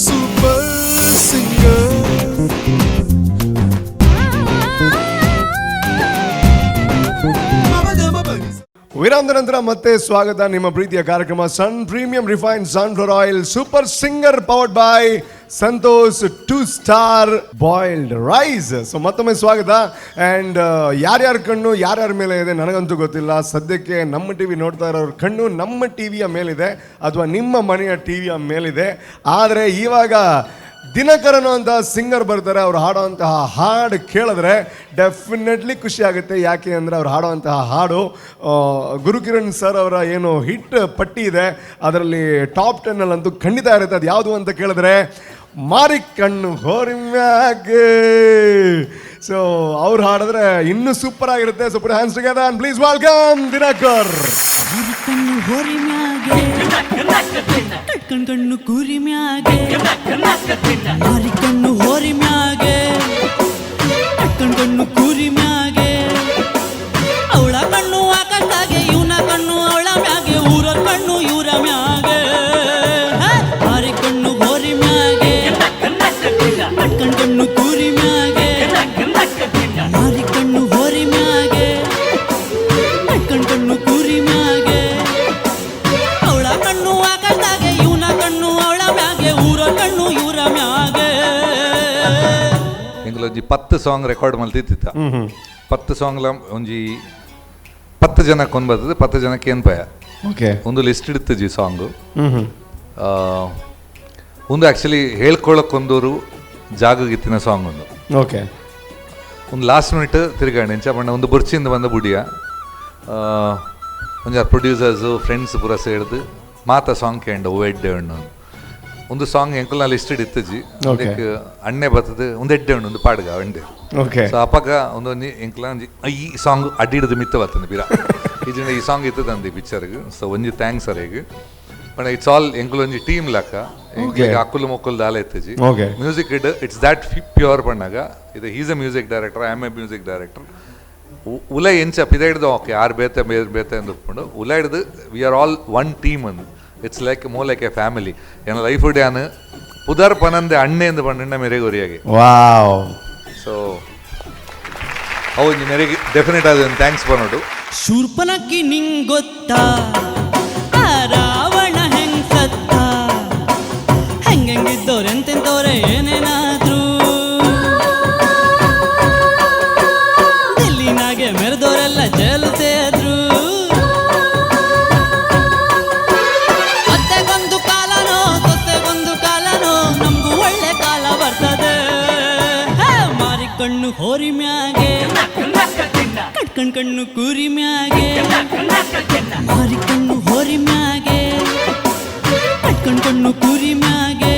ಸೂಪರ್ ಸಿಂಗರ್ ವಿರಾಮದ ನಂತರ ಮತ್ತೆ ಸ್ವಾಗತ. ನಿಮ್ಮ ಪ್ರೀತಿಯ ಕಾರ್ಯಕ್ರಮ sun premium refined sunflower oil super singer powered by Santosh 2 star boiled rice. So ಮತ್ತೊಮ್ಮೆ ಸ್ವಾಗತ. ಆ್ಯಂಡ್ ಯಾರ್ಯಾರ ಕಣ್ಣು ಯಾರ್ಯಾರ ಮೇಲೆ ಇದೆ ನನಗಂತೂ ಗೊತ್ತಿಲ್ಲ. ಸದ್ಯಕ್ಕೆ ನಮ್ಮ ಟಿ ವಿ ನೋಡ್ತಾ ಇರೋರ ಕಣ್ಣು ನಮ್ಮ ಟಿ ವಿಯ ಮೇಲಿದೆ ಅಥವಾ ನಿಮ್ಮ ಮನೆಯ ಟಿ ವಿಯ ಮೇಲಿದೆ. ಆದರೆ ಇವಾಗ ದಿನಕರನು ಅಂತ ಸಿಂಗರ್ ಬರ್ತಾರೆ. ಅವ್ರು ಹಾಡೋವಂತಹ ಹಾಡು ಕೇಳಿದ್ರೆ ಡೆಫಿನೆಟ್ಲಿ ಖುಷಿ ಆಗುತ್ತೆ. ಯಾಕೆ ಅಂದರೆ ಅವ್ರು ಹಾಡೋವಂತಹ ಹಾಡು ಗುರುಕಿರಣ್ ಸರ್ ಅವರ ಏನು ಹಿಟ್ ಪಟ್ಟಿ ಇದೆ ಅದರಲ್ಲಿ ಟಾಪ್ 10 ಅಂತೂ ಖಂಡಿತ ಇರುತ್ತೆ. ಅದು ಯಾವುದು ಅಂತ ಕೇಳಿದ್ರೆ ಮಾರಿ ಕಣ್ಣು ಹೋರಿಮ್ಯಾಗೆ. ಸೊ ಅವ್ರು ಹಾಡಿದ್ರೆ ಇನ್ನೂ ಸೂಪರ್ ಆಗಿರುತ್ತೆ. So put hands together and please welcome Dinakar. ಕಣ್ಣು ಹೋರಿ ಮ್ಯಾಗೆ ಕಟ್ಕಣ್ ಕಣ್ಣು ಕೂರಿ ಮ್ಯಾಗೆ ಮಾರಿ ಕಣ್ಣು ಹೋರಿ ಮ್ಯಾಗೆ ಕಟ್ಕಣ್ ಕಣ್ಣು ಕೂರಿ ಮ್ಯಾಗೆ ಅವಳ ಕಣ್ಣು ಆಕಾಶದಾಗೆ ಇವನ ಕಣ್ಣು ಅವಳ ಮ್ಯಾಗೆ ಊರ ಕಣ್ಣು ಇವರ ಮ್ಯಾಗೆ ಮಾರಿ ಕಣ್ಣು ಹೋರಿ ಮ್ಯಾಗೆ ಕಟ್ಕಣ್ ಕಣ್ಣು ಕೂರಿ ಮ್ಯಾಗೆ ಮಾರಿ ಕಣ್ಣು ಹೋರಿ ಮ್ಯಾಗೆ ಕಟ್ಕಣ್ ಕಣ್ಣು ಕೂರಿ ಮ್ಯಾಗೆ ಅವಳ ಕಣ್ಣು ಆಕಾಶದಾಗೆ ಇವನ ಕಣ್ಣು ಅವಳ ಮ್ಯಾಗೆ ಊರ ಕಣ್ಣು ಇವರ ಮ್ಯಾಗೆ. ಎಂಗ್ಲೊಂಜಿ 10 ಸಾಂಗ್ ರೆಕಾರ್ಡ್ ಮಲ್ತಿತ್ತ. 10 ಸಾಂಗ್ಲ ಒಂಜಿ 10 ಜನಕ್ಕೆ ಒಂದು ಬರ್ತದೆ, 10 ಜನಕ್ಕೆ ಏನು ಭಯ. ಓಕೆ, ಒಂದು ಲಿಸ್ಟ್ ಇಡ್ತಜಿ ಸಾಂಗು. ಒಂದು ಆ್ಯಕ್ಚುಲಿ ಹೇಳ್ಕೊಳ್ಳೋಕ್ಕೊಂದೂರು ಜಾಗಗಿತ್ತಿನ ಸಾಂಗ್ ಒಂದು. ಓಕೆ, ಒಂದು ಲಾಸ್ಟ್ ಮಿನಿಟ್ ತಿರುಗಾಣೆ ಎಂಚ ಬಣ್ಣ ಒಂದು ಬುರ್ಚಿಂದ ಬಂದ ಬುಡಿಯ ಒಂಜಾರು ಪ್ರೊಡ್ಯೂಸರ್ಸು ಫ್ರೆಂಡ್ಸ್ ಪೂರ ಸೇರಿದು ಮಾತ ಸಾಂಗ್ ಕೇಂಡ ಎಡ್ಡೆ ಹಣ್ಣು ಒಂದು ಸಾಂಗ್ ಎಂಕಲ್ ಲಿಸ್ಟ್ ಇತ್ತಜಿ. ಅದಕ್ಕೆ ಅಣ್ಣೆ ಬರ್ತದೆ ಒಂದು ಎಡ್ಡೆ ಹಣ್ಣು ಒಂದು ಪಾಡ್ಗ ಅಂಡೆ. ಸೊ ಅಪ್ಪಗ ಒಂದು ಎಂಕಲ ಈ ಸಾಂಗ್ ಅಡ್ಡಿಡ್ದು ಮಿತ್ತ ಬರ್ತದೆ ಬಿರ ಇದರಿಂದ ಈ ಸಾಂಗ್ ಇತ್ತದ ಅಂದಿ ಪಿಕ್ಚರ್ಗೆ. ಸೊ ಒಂಜಿ ಥ್ಯಾಂಕ್ಸ್ ಅರೆಗೆ. ಬಟ್ ಇಟ್ಸ್ ಆಲ್ ಎಂಕುಲೊಂಜಿ ಟೀಮ್ ಲೆಕ್ಕ ಅಕ್ಕುಲು ಮೊಕ್ಕಲು ದಾಲ ಎತ್ತಜಿ. ಮ್ಯೂಸಿಕ್ ಇಟ್ಸ್ ದ್ಯಾಟ್ ಪ್ಯೂರ್ ಪಣ್ಣಾಗ ಇದು is a music director, I am a music director. ಉಲ ಎಂಚ ಪಿದ ಹಿಡ್ದು ಓಕೆ ಯಾರು ಬೇತೆ ಬೇತೆ ಅಂತ ಉಟ್ಕೊಂಡು ಉಲ ಹಿಡ್ದು we are all one team ಅಂದು. It's like more like a family. ಏನ ಲೈಫ್ ಡ್ಯಾನ್ ಪುದರ್ ಪನಂದೆ ಅಣ್ಣೆ ಎಂದು ಪಣ್ಣ ಮೆರೆಗೊರಿಯಾಗಿ. ಸೊ ಅವು ಮೆರೆಗೆ ಡೆಫಿನೆಟ್ ಆದ ಥ್ಯಾಂಕ್ಸ್ ಪನ್ನೋಡು. ಶೂರ್ಪನಕ್ಕಿ ನಿಂಗ್ ಗೊತ್ತಾ ರಾವಣ ಹೆಂಗ್ ಸತ್ತ ಹೆಂಗೆಂಗಿದ್ದವ್ರೆ ಎಂತೆಂತವ್ರೆ ಏನೇನಾದ್ರು ದಿಲ್ಲಿನಾಗೆ ಮೆರೆದವರೆಲ್ಲ ಜೈಲು ಸೇದ್ರು. ಅತ್ತೆಗೊಂದು ಕಾಲನೋ ಸೊಸೆಗೊಂದು ಕಾಲನೋ ನಮ್ಗೂ ಒಳ್ಳೆ ಕಾಲ ಬರ್ತದೆ. ಮಾರಿ ಕಣ್ಣು ಹೋರಿ ಮ್ಯಾಗೆ ಕಟ್ಕಣ್ ಕಣ್ಣು ಕೂರಿ ಮ್ಯಾಗೆ ಮಾರಿ ಕಣ್ಣು ಹೋರಿ ಮ್ಯಾಗೆ ಕಣ್ಣು ಕುರಿ ಮ್ಯಾಗೆ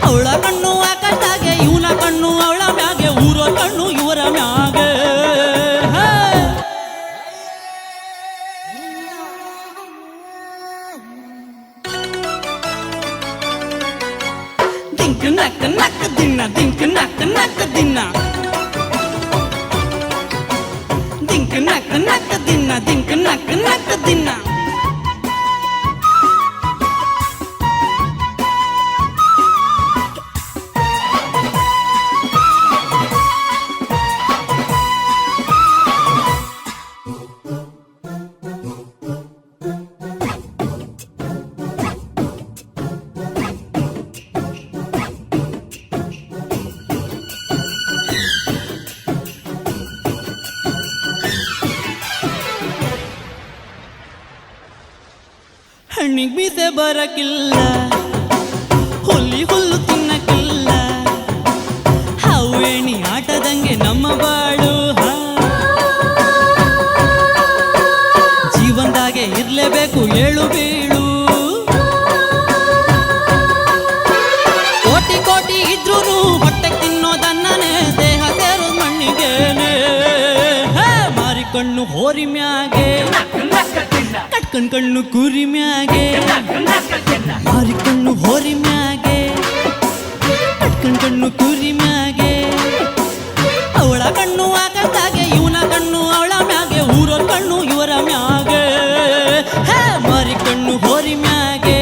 ಅವಳ ಕಣ್ಣು ಆಕಾಶದಾಗೆ ಇವನ ಕಣ್ಣು ಅವಳ ಮ್ಯಾಗೆ ಊರ ಕಣ್ಣು ಇವರ ಮ್ಯಾಗೆ ದಿಂಕ್ ನಕ್ ನಕ್ ದಿನ ದಿಂಕ್ ನಕ್ ನಕ್ ದಿನ ದಿಂಕ್ ನಕ್ ನಕ್ ದಿನ ದಿಂಕ್ ನಕ್ ನಕ್ ದಿನ ಹಣ್ಣಿಗೆ ಬೀಸೆ ಬರಕಿಲ್ಲ ಹುಲ್ಲಿ ಹುಲ್ಲು ತಿನ್ನಕ್ಕಿಲ್ಲ ಹಾವು ಏಣಿ ಆಟದಂಗೆ ನಮ್ಮ ಬಾಳು ಜೀವನದಾಗೆ ಇರ್ಲೇಬೇಕು ಏಳು ಬೀಳು ಕೋಟಿ ಕೋಟಿ ಇದ್ರೂ ಹೊಟ್ಟೆಗೆ ತಿನ್ನೋದನ್ನೇ ದೇಹ ಸೇರೋ ಮಣ್ಣಿಗೇನೆ ಮಾರಿಕಣ್ಣು ಹೋರಿ ಮ್ಯಾಗೆ ಕಟ್ಕಣ್ ಕಣ್ಣು ಕುರಿ ಮ್ಯಾಗೆ ಮಾರಿಕಣ್ಣು ಹೋರಿ ಮ್ಯಾಗೆ ಕಟ್ಕಣ್ ಕಣ್ಣು ಕುರಿ ಮ್ಯಾಗೆ ಅವಳ ಕಣ್ಣು ಆಕಾಶದಾಗೆ ಇವನ ಕಣ್ಣು ಅವಳ ಮ್ಯಾಗೆ ಊರ ಕಣ್ಣು ಇವರ ಮ್ಯಾಗೆ ಮಾರಿಕಣ್ಣು ಹೋರಿ ಮ್ಯಾಗೆ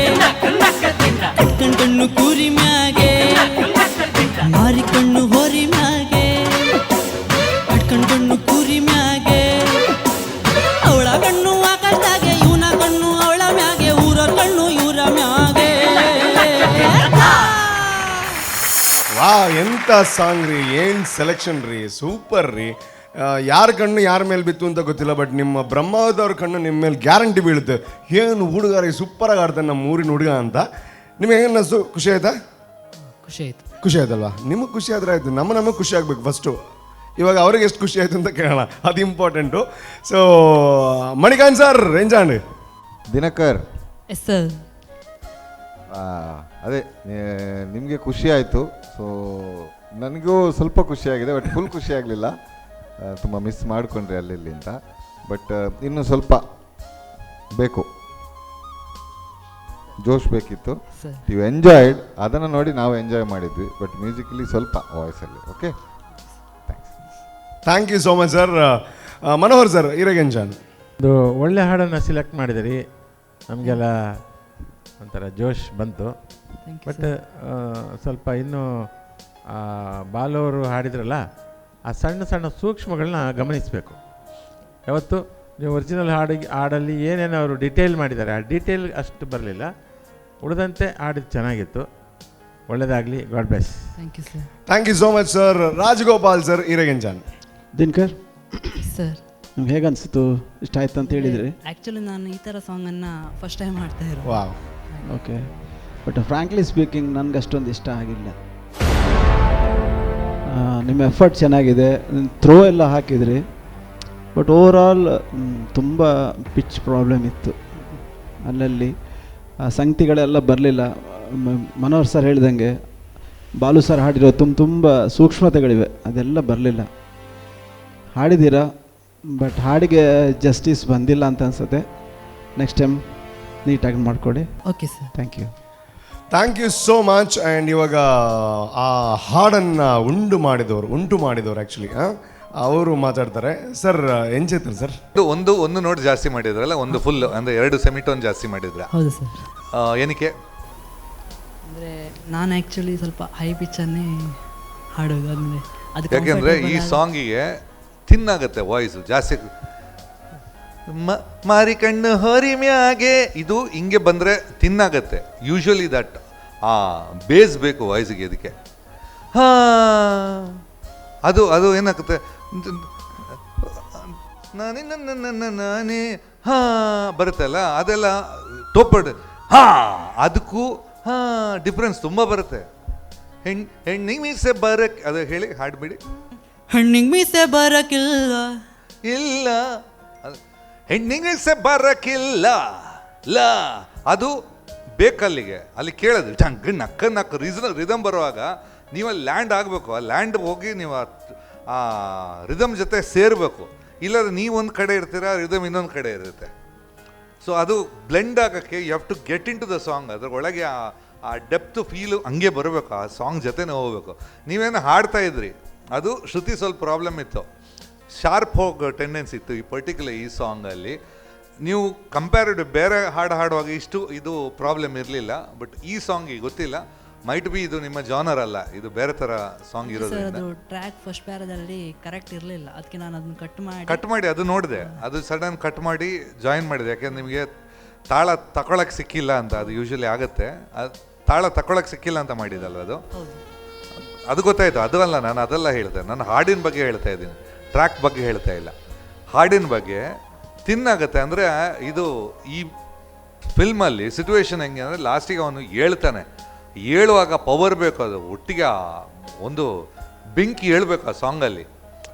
ಕಟ್ಕಣ್ ಕಣ್ಣು ಕುರಿ ಮ್ಯಾಗೆ ಮಾರಿಕಣ್ಣು ಹೋರಿ ಮ್ಯಾಗೆ ಕಟ್ಕಣ್ ಕಣ್ಣು ಕುರಿ ಮ್ಯಾಗೆ ಅವಳ ಕಣ್ಣು ಆಕಾಶದಾಗೆ ಇವನ ಕಣ್ಣು ಅವಳ ಮ್ಯಾಗೆ ಊರ ಕಣ್ಣು ಇವರ ಮ್ಯಾಗೆ ವಾ ಎಂಥ ಸಾಂಗ್ ರೀ, ಏನು ಸೆಲೆಕ್ಷನ್ ರೀ, ಸೂಪರ್ ರೀ. ಯಾರ ಕಣ್ಣು ಯಾರ ಮೇಲೆ ಬಿತ್ತು ಅಂತ ಗೊತ್ತಿಲ್ಲ, ಬಟ್ ನಿಮ್ಮ ಬ್ರಹ್ಮಾವತವ್ರ ಕಣ್ಣು ನಿಮ್ಮ ಮೇಲೆ ಗ್ಯಾರಂಟಿ ಬೀಳುತ್ತೆ. ಏನು ಹುಡುಗ ರೀ, ಸೂಪರಾಗಿ ಆಡ್ತಾನೆ ನಮ್ಮ ಊರಿನ ಹುಡುಗ ಅಂತ. ನಿಮಗೆ ಏನು ಅನ್ನಿಸ್ತು? ಖುಷಿ ಆಯ್ತಾ? ಖುಷಿ ಆಯ್ತು. ಖುಷಿ ಆಯ್ತಲ್ವಾ? ನಿಮಗೆ ಖುಷಿ ಆದರೆ ಆಯಿತು, ನಮಗೆ ಖುಷಿ ಆಗಬೇಕು ಫಸ್ಟು. ಇವಾಗ ಅವ್ರಿಗೆ ಎಷ್ಟು ಖುಷಿ ಆಯಿತು ಅಂತ ಕೇಳೋಣ, ಅದು ಇಂಪಾರ್ಟೆಂಟು. ಸೊ ಮಣಿಕಾಂತ್ ಸರ್ ರೇಂಜಾಂಡ್ ದಿನಕರ್, ಎಸ್ ಸರ್. ಅದೇ ನಿಮಗೆ ಖುಷಿ ಆಯಿತು. ಸೊ ನನಗೂ ಸ್ವಲ್ಪ ಖುಷಿಯಾಗಿದೆ, ಬಟ್ ಫುಲ್ ಖುಷಿ ಆಗಲಿಲ್ಲ. ತುಂಬ ಮಿಸ್ ಮಾಡಿಕೊಂಡ್ರಿ ಅಲ್ಲಿ ಅಂತ. ಬಟ್ ಇನ್ನು ಸ್ವಲ್ಪ ಬೇಕು, ಜೋಶ್ ಬೇಕಿತ್ತು. ಯು ಎಂಜಾಯ್ಡ್, ಅದನ್ನು ನೋಡಿ ನಾವು ಎಂಜಾಯ್ ಮಾಡಿದ್ವಿ. ಬಟ್ ಮ್ಯೂಸಿಕಲಿ ಸ್ವಲ್ಪ ವಾಯ್ಸಲ್ಲಿ. Okay, thank you so much sir. Manohar sir, ಇರಗಂಜಾನ್, ಒಂದು ಒಳ್ಳೆ ಹಾಡನ್ನು ಸಿಲೆಕ್ಟ್ ಮಾಡಿದಿರಿ, ನಮಗೆಲ್ಲ ಒಂಥರ ಜೋಶ್ ಬಂತು. ಬಟ್ ಸ್ವಲ್ಪ ಇನ್ನೂ ಬಾಲವರು ಹಾಡಿದ್ರಲ್ಲ, ಆ ಸಣ್ಣ ಸಣ್ಣ ಸೂಕ್ಷ್ಮಗಳನ್ನ ಗಮನಿಸಬೇಕು. ಯಾವತ್ತು ನೀವು ಒರಿಜಿನಲ್ ಹಾಡಲ್ಲಿ ಏನೇನು ಅವರು ಡಿಟೇಲ್ ಮಾಡಿದ್ದಾರೆ, ಆ ಡೀಟೇಲ್ ಅಷ್ಟು ಬರಲಿಲ್ಲ. ಉಳಿದಂತೆ ಹಾಡಿದ್ದು ಚೆನ್ನಾಗಿತ್ತು. ಒಳ್ಳೆಯದಾಗಲಿ, God bless. Thank you sir. Thank you so much sir. Rajagopal sir, ಇರಗಂಜಾನ್. ದಿನಕರ್ ಸರ್, ನಿಮ್ಗೆ ಹೇಗೆ ಅನಿಸ್ತು? ಇಷ್ಟ ಆಯ್ತು ಅಂತ ಹೇಳಿದ್ರಿ. ಆ್ಯಕ್ಚುಲಿ ನಾನು ಈ ಥರ ಸಾಂಗನ್ನು ಫಸ್ಟ್ ಟೈಮ್ ಮಾಡ್ತಾ ಇರೋದು. Wow, okay. But frankly speaking ನನಗೆ ಅಷ್ಟೊಂದು ಇಷ್ಟ ಆಗಿಲ್ಲ. ನಿಮ್ಮ ಎಫರ್ಟ್ ಚೆನ್ನಾಗಿದೆ, ಥ್ರೋ ಎಲ್ಲ ಹಾಕಿದ್ರಿ. ಬಟ್ ಓವರಾಲ್ ತುಂಬ ಪಿಚ್ ಪ್ರಾಬ್ಲಮ್ ಇತ್ತು ಅಲ್ಲಲ್ಲಿ. ಸಂಗತಿಗಳೆಲ್ಲ ಬರಲಿಲ್ಲ. ಮನೋಹರ್ ಸರ್ ಹೇಳ್ದಂಗೆ ಬಾಲು ಸರ್ ಹಾಡಿರೋ ತುಂಬ ಸೂಕ್ಷ್ಮತೆಗಳಿವೆ, ಅದೆಲ್ಲ ಬರಲಿಲ್ಲ. ಹಾಡಿದ್ದೀರಾ, ಬಟ್ ಹಾಡಿಗೆ ಜಸ್ಟಿಸ್ ಬಂದಿಲ್ಲ ಅಂತ ಅನ್ಸುತ್ತೆ. ನೆಕ್ಸ್ಟ್ ಟೈಮ್ ನೀಟಾಗಿ ಮಾಡಿಕೊಡಿ. Okay sir. Thank you. Thank you so much. And ಇವಾಗ ಆ ಹಾಡನ್ನು ಉಂಟು ಮಾಡಿದವರು ಆ್ಯಕ್ಚುಲಿ ಅವರು ಮಾತಾಡ್ತಾರೆ. ಸರ್ ಎಂಚೈತಲ್ಲ ಸರ್? ಒಂದು ನೋಟ್ ಜಾಸ್ತಿ ಮಾಡಿದ್ರಲ್ಲ, ಒಂದು ಫುಲ್ ಅಂದರೆ 2 ಸೆಮಿಟೋನ್ ಜಾಸ್ತಿ ಮಾಡಿದ್ರ. ಹೌದು ಸರ್. ಏನಕ್ಕೆ ಅಂದರೆ ನಾನು ಆ್ಯಕ್ಚುಲಿ ಸ್ವಲ್ಪ ಹೈ ಪಿಚ್ಚನ್ನೇ ಹಾಡೋದು. ಅಂದರೆ ಅದು ಯಾಕೆಂದರೆ ಈ ಸಾಂಗಿಗೆ ತಿನ್ನಾಗತ್ತೆ ವಾಯ್ಸು ಜಾಸ್ತಿ. ಮಾರಿ ಕಣ್ಣು ಹೋರಿ ಮ್ಯಾಗೆ ಇದು ಹಿಂಗೆ ಬಂದರೆ ತಿನ್ನಾಗತ್ತೆ. ಯೂಶ್ವಲಿ ದಟ್ ಬೇಸ್ ಬೇಕು ವಾಯ್ಸಿಗೆ. ಅದಕ್ಕೆ ಅದು ಏನಾಗುತ್ತೆ, ನಾನೇ ಬರುತ್ತಲ್ಲ, ಅದೆಲ್ಲ ಟೋಪಡ್ ಅದಕ್ಕೂ ಡಿಫ್ರೆನ್ಸ್ ತುಂಬ ಬರುತ್ತೆ. ಹೆಣ್ಣಿಗೆ ಮೀಸೆ ಬರಕ್ಕೆ ಅದು ಹೇಳಿ ಹಾಡ್ಬಿಡಿ. ಹೆಣ್ಣಿಗೆ ಮೀಸೆ ಬರಕ್ಕಿಲ್ಲ ಇಲ್ಲ, ಹೆಣ್ಣಿಗೆ ಮೀಸೆ ಬರಕ್ಕಿಲ್ಲ, ಅದು ಬೇಕಲ್ಲಿಗೆ, ಅಲ್ಲಿ ಕೇಳೋದು ಟಂಗ್ ನಕ್ಕ ರಿದಮ್ ಬರುವಾಗ ನೀವು ಅಲ್ಲಿ ಲ್ಯಾಂಡ್ ಆಗಬೇಕು. ಆ ಲ್ಯಾಂಡ್ ಹೋಗಿ ನೀವು ಆ ರಿದಮ್ ಜೊತೆ ಸೇರಬೇಕು. ಇಲ್ಲಾಂದ್ರೆ ನೀವೊಂದು ಕಡೆ ಇರ್ತೀರಾ, ರಿದಮ್ ಇನ್ನೊಂದು ಕಡೆ ಇರುತ್ತೆ. ಸೊ ಅದು ಬ್ಲೆಂಡ್ ಆಗೋಕ್ಕೆ you have to get into the song. ಅದ್ರೊಳಗೆ ಆ ಡೆಪ್ತ್ ಫೀಲು ಹಂಗೆ ಬರಬೇಕು, ಆ ಸಾಂಗ್ ಜೊತೆನೇ ಹೋಗ್ಬೇಕು. ನೀವೇನು ಹಾಡ್ತಾ ಇದ್ರಿ, ಅದು ಶ್ರುತಿ ಸ್ವಲ್ಪ ಪ್ರಾಬ್ಲಮ್ ಇತ್ತು, ಶಾರ್ಪ್ ಹೋಗೋ ಟೆಂಡೆನ್ಸಿ ಇತ್ತು ಈ ಸಾಂಗಲ್ಲಿ. ನೀವು ಕಂಪ್ಯಾರಿಟಿವ್ ಬೇರೆ ಹಾಡುವಾಗ ಇದು ಪ್ರಾಬ್ಲಮ್ ಇರಲಿಲ್ಲ. ಬಟ್ ಈ ಸಾಂಗಿಗೆ ಗೊತ್ತಿಲ್ಲ, ಮೈಟ್ ಬಿ ಇದು ನಿಮ್ಮ ಜಾನರ್ ಅಲ್ಲ, ಇದು ಬೇರೆ ಥರ ಸಾಂಗ್ ಇರೋದ್ರಿಂದ. ಅದು ಟ್ರ್ಯಾಕ್ ಫಸ್ಟ್ ಪ್ಯಾರದಲ್ಲಿ ಕರೆಕ್ಟ್ ಇರಲಿಲ್ಲ, ಅದಕ್ಕೆ ನಾನು ಅದನ್ನ ಕಟ್ ಮಾಡಿ ಅದು ನೋಡಿದೆ. ಅದು ಸಡನ್ ಕಟ್ ಮಾಡಿ ಜಾಯಿನ್ ಮಾಡಿದೆ, ಯಾಕೆಂದ್ರೆ ನಿಮಗೆ ತಾಳ ತಗೊಳಕ್ಕೆ ಸಿಕ್ಕಿಲ್ಲ ಅಂತ. ಅದು ಯೂಶಲಿ ಆಗುತ್ತೆ, ತಾಳ ತಗೊಳಕ್ಕೆ ಸಿಕ್ಕಿಲ್ಲ ಅಂತ ಮಾಡಿದಲ್ವ ಅದು ಗೊತ್ತಾಯ್ತು. ಅದು ಅಲ್ಲ, ನಾನು ಅದೆಲ್ಲ ಹೇಳ್ತೆ, ನಾನು ಹಾಡಿನ ಬಗ್ಗೆ ಹೇಳ್ತಾ ಇದ್ದೀನಿ, ಟ್ರ್ಯಾಕ್ ಬಗ್ಗೆ ಹೇಳ್ತಾ ಇಲ್ಲ. ಹಾಡಿನ ಬಗ್ಗೆ ತಿನ್ನಾಗತ್ತೆ ಅಂದರೆ ಇದು ಈ ಫಿಲ್ಮಲ್ಲಿ ಸಿಚುವೇಶನ್ ಹೆಂಗೆ ಅಂದರೆ ಲಾಸ್ಟಿಗೆ ಅವನು ಹೇಳ್ತಾನೆ, ಹೇಳುವಾಗ ಪವರ್ ಬೇಕು, ಅದು ಒಟ್ಟಿಗೆ ಒಂದು ಬೆಂಕಿ ಹೇಳ್ಬೇಕು ಆ ಸಾಂಗಲ್ಲಿ.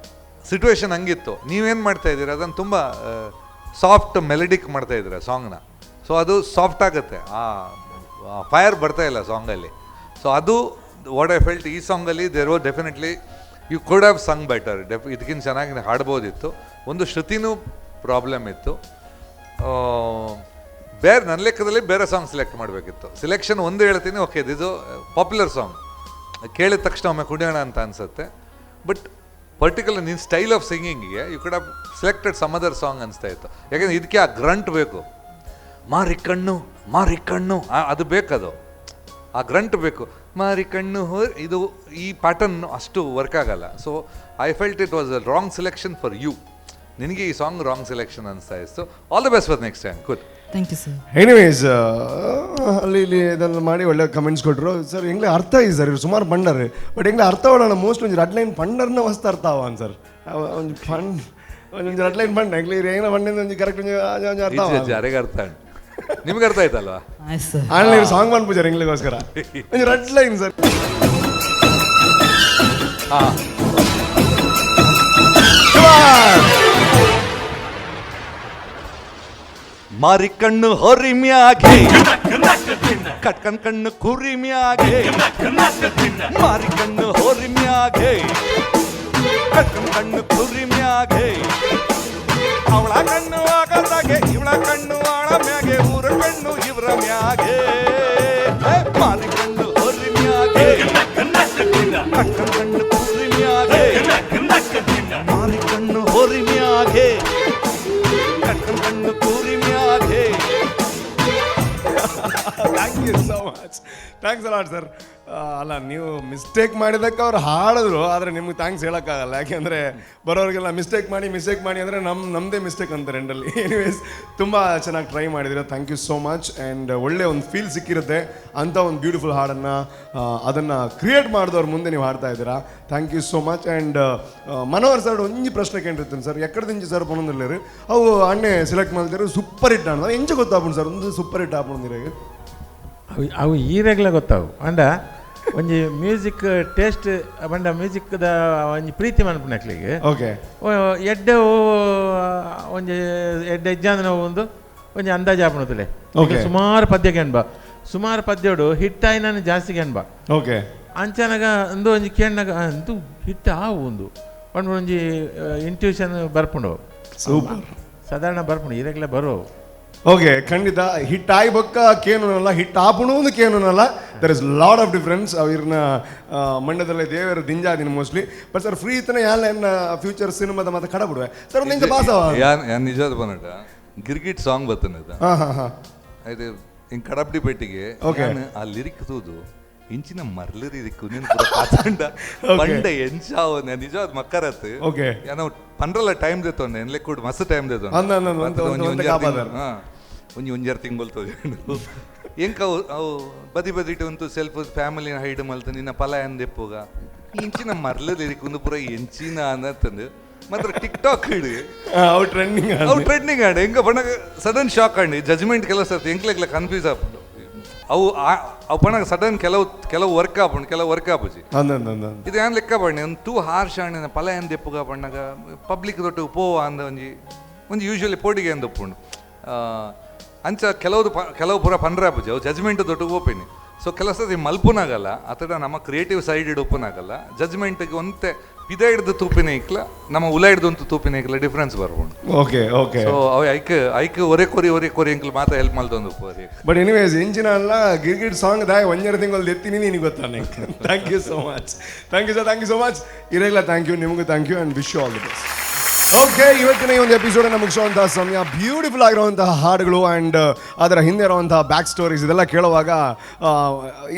ಸಿಚುವೇಶನ್ ಹಂಗಿತ್ತು. ನೀವೇನು ಮಾಡ್ತಾ ಇದ್ದೀರಾ, ಅದನ್ನು ತುಂಬ ಸಾಫ್ಟ್ ಮೆಲಡಿಕ್ ಮಾಡ್ತಾ ಇದ್ದೀರಾ ಸಾಂಗ್ನ. ಸೊ ಅದು ಸಾಫ್ಟ್ ಆಗುತ್ತೆ, ಆ ಫೈರ್ ಬರ್ತಾ ಇಲ್ಲ ಸಾಂಗಲ್ಲಿ. ಸೊ ಅದು ವಾಟ್ ಐ ಫೆಲ್ಟ್ ಈ ಸಾಂಗಲ್ಲಿ. There was definitely you could have sung better. ಇದಕ್ಕಿಂತ ಚೆನ್ನಾಗಿ ಹಾಡ್ಬೋದಿತ್ತು. ಒಂದು ಶ್ರುತಿನೂ ಪ್ರಾಬ್ಲಮ್ ಇತ್ತು. ಬೇರೆ ನನ್ನ ಲೆಕ್ಕದಲ್ಲಿ ಬೇರೆ ಸಾಂಗ್ ಸೆಲೆಕ್ಟ್ ಮಾಡಬೇಕಿತ್ತು. ಸೆಲೆಕ್ಷನ್ ಒಂದು ಹೇಳ್ತೀನಿ, ಓಕೆ ಇದು ಪಾಪ್ಯುಲರ್ ಸಾಂಗ್, ಕೇಳಿದ ತಕ್ಷಣ ಒಮ್ಮೆ ಕುಡಿಯೋಣ ಅಂತ ಅನಿಸುತ್ತೆ. ಬಟ್ ಪರ್ಟಿಕ್ಯುಲರ್ ನಿನ್ನ ಸ್ಟೈಲ್ ಆಫ್ ಸಿಂಗಿಂಗಿಗೆ you could have selected some other song ಅನಿಸ್ತಾ ಇತ್ತು. ಯಾಕೆಂದರೆ ಇದಕ್ಕೆ ಆ ಗ್ರಂಟ್ ಬೇಕು, ಮಾರಿ ಕಣ್ಣು ಅದು ಬೇಕದು, ಆ ಗ್ರಂಟ್ ಬೇಕು. ಮಾರಿ ಕಣ್ಣು ಇದು ಈ ಪ್ಯಾಟರ್ನ್ ಅಷ್ಟು ವರ್ಕ್ ಆಗಲ್ಲ. So I felt it was a wrong selection for you. ನಿನಗೆ ಈ ಸಾಂಗ್ ರಾಂಗ್ ಸೆಲೆಕ್ಷನ್ ಅನಿಸ್ತಾ ಇತ್ತು. All the best for next time. Good, thank you sir. Anyways ಅಲ್ಲಿ ಇಲ್ಲಿ ಇದನ್ನು ಮಾಡಿ ಒಳ್ಳೆ ಕಮೆಂಟ್ಸ್ ಕೊಟ್ಟರು ಸರ್. ಎಂಗ್ಲೇ ಅರ್ಥ ಇದೆ ಸರ್, ಇವ್ರು ಸುಮಾರು ಪಂಡರ್ ಬಟ್ ಎಂಗ್ಲೇ ಅರ್ಥ ಮಾಡೋಣ ಮೋಸ್ಟ್ ಒಂದು ರೆಡ್ ಲೈನ್ ಪಂಡರ್ನ ಮಸ್ತ್ ಅರ್ಥ ಅವ ಸರ್. ಒಂದು ಒಂದು ರೆಡ್ ಲೈನ್ ಪಂಡ ಎಂಗ್ಲೇ ಏನೋ ಪಂಡಿಂದ ಒಂದು ಕರೆಕ್ಟ್ ಅರ್ಥ ಯಾರಿಗೆ ಅರ್ಥ ನಿಮ್ಗೆ ಅರ್ಥ ಆಯ್ತಲ್ವಾ? ಆಯ್ತು ಸರ್. ಆನ್ಲೈನ್ ಸಾಂಗ್ ಬಂದ್ಬಿಟ್ಟಾರೆ ಎಂಗ್ಲಿಗೋಸ್ಕರ ಒಂದು ರೆಡ್ ಲೈನ್ ಸರ್. ಹಾಂ, ಮಾರಿ ಕಣ್ಣು ಹೊರಿ ಮ್ಯಾಗೆ, ಕಟ್ಕನ್ ಕಣ್ಣು ಕುರಿ ಮ್ಯಾಗೆ, ಮಾರಿ ಕಣ್ಣು ಹೊರಿ ಮ್ಯಾಗೆ, ಕಟ್ಕನ್ ಕಣ್ಣು ಕುರಿ ಮ್ಯಾಗೆ, ಅವಳ ಕಣ್ಣು ಆಗದಾಗೆ, ಇವಳ ಕಣ್ಣು ಆಳ ಮ್ಯಾಗೆ, ಊರ ಕಣ್ಣು ಇವರ ಮ್ಯಾಗೆ, ಮಾರಿ ಕಣ್ಣು ಹೊರಿ ಮ್ಯಾಗೆ, ಕಟ್ಕನ್ ಕಣ್ಣು ಕುರಿ ಮ್ಯಾಗೆ, ಮಾರಿ ಕಣ್ಣು ಹೊರಿ ಮ್ಯಾಗೆ, ಕಟ್ಕನ್ ಕಣ್ಣು ಕುರಿ ಮ್ಯಾಗೆ. Thank you so much. Thanks a lot sir. ಅಲ್ಲ, ನೀವು ಮಿಸ್ಟೇಕ್ ಮಾಡಿದ್ದಕ್ಕೆ ಅವ್ರು ಹಾಡಿದ್ರು, ಆದರೆ ನಿಮ್ಗೆ ಥ್ಯಾಂಕ್ಸ್ ಹೇಳೋಕ್ಕಾಗಲ್ಲ. ಯಾಕೆಂದರೆ ಬರೋರಿಗೆಲ್ಲ ಮಿಸ್ಟೇಕ್ ಮಾಡಿ ಅಂದರೆ ನಮ್ಮದೇ ಮಿಸ್ಟೇಕ್ ಅಂತಾರೆ ಎಂಡಲ್ಲಿ. ಎನಿವೇಸ್ ತುಂಬ ಚೆನ್ನಾಗಿ ಟ್ರೈ ಮಾಡಿದ್ದೀರಾ. Thank you so much. And ಒಳ್ಳೆ ಒಂದು ಫೀಲ್ ಸಿಕ್ಕಿರುತ್ತೆ ಅಂಥ ಒಂದು ಬ್ಯೂಟಿಫುಲ್ ಹಾಡನ್ನು ಅದನ್ನು ಕ್ರಿಯೇಟ್ ಮಾಡಿದವ್ರ ಮುಂದೆ ನೀವು ಹಾಡ್ತಾ ಇದ್ದೀರಾ. Thank you so much. And Manohar sir ಒಂಜಿ ಪ್ರಶ್ನೆ ಕೇಳಿರ್ತೀನಿ ಸರ್. ಎಕ್ಕಡದಿಂಚಿ ಸರ್ ಪೊನೊಂದಿಲ್ಲರು ಅವು ಅಣ್ಣೆ ಸೆಲೆಕ್ಟ್ ಮಾಡಿದ್ರು ಸೂಪರ್ ಹಿಟ್ ಅಣ್ಣ ಎಂಚ ಗೊತ್ತಾಗ್ಬಿಡು ಸರ್ ಒಂದು ಸೂಪರ್ ಹಿಟ್ ಆಪುಂದಿರಾಗ ಅವು ಈರೆಗ್ಲ ಗೊತ್ತಾವು ಅಂಡ ಒಂಜಿ ಮ್ಯೂಸಿಕ್ ಟೇಸ್ಟ್ ಬಂಡ ಮ್ಯೂಸಿಕ್ದ ಒಂಜಿ ಪ್ರೀತಿ ಮನ್ಪುನಕ್ಲಿಗೆ ಓಕೆ ಎಡ್ಡೆ ಒಂಜಿ ಎಡ್ಡೆ ಎಜ್ಜಾಂದನ ಒಂದು ಒಂಜಿ ಅಂದಾಜು ಆಪುಣತಲೆ ಸುಮಾರು ಪದ್ಯ ಕೆನ್ಬ ಸುಮಾರು ಪದ್ಯೋಡು ಹಿಟ್ ಆಯ್ನ ಜಾಸ್ತಿ ಕೆನ್ಬ ಓಕೆ ಅಂಚನಾಗ ಒಂದು ಒಂಜಿ ಕೇಳಿನಾಗ ಅಂತೂ ಹಿಟ್ ಆವು ಒಂದು ಪಂಡು ಒಂಜಿ ಇಂಟ್ಯೂಷನ್ ಬರ್ಪುಂಡು ಸೂಪರ್ ಸಾಧಾರಣ ಬರ್ಪುಂಡು ಈರೆಗ್ಲ ಬರೋವು. ಓಕೆ, ಖಂಡಿತ ಹಿಟ್ ಆಯ್ ಬೊಕ್ಕ ಕೇನುನಲ್ಲ ಹಿಟ್ ಆಪುಣು ಒಂದು ಕೇನುನಲ್ಲ. There is lot of difference. ಅವ್ರನ್ನ ಮಂಡ್ಯದಲ್ಲೇ ದೇವರು ದಿಂಜಾದಿನ ಮೋಸ್ಟ್ಲಿ. ಬಟ್ ಸರ್ ಫ್ರೀ ಇತ್ತನ ಯಾಲ ಏನ ಫ್ಯೂಚರ್ ಸಿನಿಮಾದ ಮತ್ತೆ ಕಡ ಬಿಡುವೆ ಸರ್ ಒಂದು ಬಾಸ ಯಾನ್ ನಿಜವಾದ ಬಂದ ಗಿರ್ಗಿಟ್ ಸಾಂಗ್ ಬರ್ತನದ ಇದು ಹಿಂಗೆ ಕಡಬ್ಡಿ ಪೇಟಿಗೆ ಆ ಲಿರಿಕ್ ತೂದು ಇಂಚಿನ ಮರ್ಲಿರಿಕ್ಕು ನೀನು ಪೂರ ಪಾಚಂಡ ಬಂಡ ಎಂಚಾವು ನಿಜವಾದ ಮಕ್ಕರತ್ ಓಕೆ ಏನೋ ಪಂಡ್ರಲ್ಲ ಟೈಮ್ ದೇತೊಂಡೆ ಎನ್ಲೆ ಕೂಡ ಮಸ್ತ್ ಟೈಮ್ ದೇತೊಂಡೆ ಒಂಜಾರು ತಿಂಗಳು ಎಂಕ ಅವು ಬದಿ ಬದಿಟ್ಟು ಒಂದು ಸೆಲ್ಫ್ ಫ್ಯಾಮಿಲಿನ ಹೈಡ್ ಮಲ್ತ ನಿನ್ನ ಪಲ ಎಂದೆಪ್ಪುಗ ಇಂಚಿನ ಮರ್ಲಿರಿಕ್ ಒಂದು ಪೂರ ಎಂಚಿನ ಅನ್ನತ್ತಂದು ಮಾತ್ರ ಟಿಕ್ ಟಾಕ್ ಹಿಡಿ ಅವು ಟ್ರೆಂಡಿಂಗ್ ಆಡ ಹೆಂಗ ಬಣ್ಣ ಸಡನ್ ಶಾಕ್ ಆಂಡಿ ಜಜ್ಮೆಂಟ್ ಕೆಲಸ ಸರ್ತಿ ಎಂಕ್ಲೆಗ್ಲ ಕನ್ಫ್ಯೂಸ್ ಆಗ್ಬಿಟ್ಟು ಅವು ಅವು ಬಣ್ಣ ಸಡನ್ ಕೆಲವು ವರ್ಕ್ ಆಪುಂಡು ಕೆಲವು ವರ್ಕ್ ಆಪುಜಿ ಇದು ಏನ್ ಲೆಕ್ಕ ಬಣ್ಣೆ ಒಂದು ಟೂ ಹಾರ್ಶ್ ಆಂಡಿನ ಪಲ ಎಂದೆಪ್ಪುಗ ಬಣ್ಣಗ ಪಬ್ಲಿಕ್ ದೊಟ್ಟು ಪೋವ ಅಂದ ಒಂಜಿ ಯೂಶ್ವಲಿ ಪೋಟಿಗೆ ಎಂದೊಪ್ಪುಂಡು ಅಂಚ ಕೆಲವು ಪೂರ ಪಂಡ್ರಾಪುಜವು ಜಜ್ಮೆಂಟ್ ದೊಡ್ಡ ಓಪೆನಿ ಸೊ ಕೆಲವು ಸತಿ ಮಲ್ಪುನಾಗಲ್ಲ ಅಥವಾ ನಮ್ಮ ಕ್ರಿಯೇಟಿವ್ ಸೈಡ್ ಹಿಡ್ ಒಪ್ಪನಾಗಲ್ಲ ಜಜ್ಮೆಂಟ್ಗೆ ಒಂತೆ ಪಿದ ಹಿಡ್ದು ತೂಪಿನ ಇಕ್ಲ ನಮ್ಮ ಉಲ ಹಿಡ್ದು ಒಂದು ತೂಪಿನ ಇಕ್ಲ ಡಿಫ್ರೆನ್ಸ್ ಬರ್ಬೋದು. Okay okay. ಸೊ ಅವು ಐಕ್ ಒರೆ ಕೊರಿ ಅಂಕಲ್ ಮಾತ್ರ ಹೆಲ್ಪ್ ಮಾಡ್ತೊಂದು ಪೋರಿ. ಬಟ್ ಎನಿವೇಸ್ ಇಂಚಿನ ಅಲ್ಲ ಗಿರ್ಗಿಟ್ ಸಾಂಗ್ ದಾಯ ಒಂಜರ ತಿಂಗಳು ಎತ್ತೀನಿ ನಿನಗೆ ಗೊತ್ತಾನೆ. Thank you so much. Thank you sir, thank you so much. ಇರಲ್ಲ ಥ್ಯಾಂಕ್ ಯು, ನಿಮಗೂ thank you and wish you all the best. Okay, ಇವತ್ತಿನ ಈ ಒಂದು ಎಪಿಸೋಡನ್ನು ಮುಗಿಸುವಂತಹ ಸಮಯ. ಬ್ಯೂಟಿಫುಲ್ ಆಗಿರುವಂತಹ ಹಾಡುಗಳು ಆ್ಯಂಡ್ ಅದರ ಹಿಂದೆ ಇರುವಂತಹ ಬ್ಯಾಕ್ ಸ್ಟೋರೀಸ್ ಇದೆಲ್ಲ ಕೇಳುವಾಗ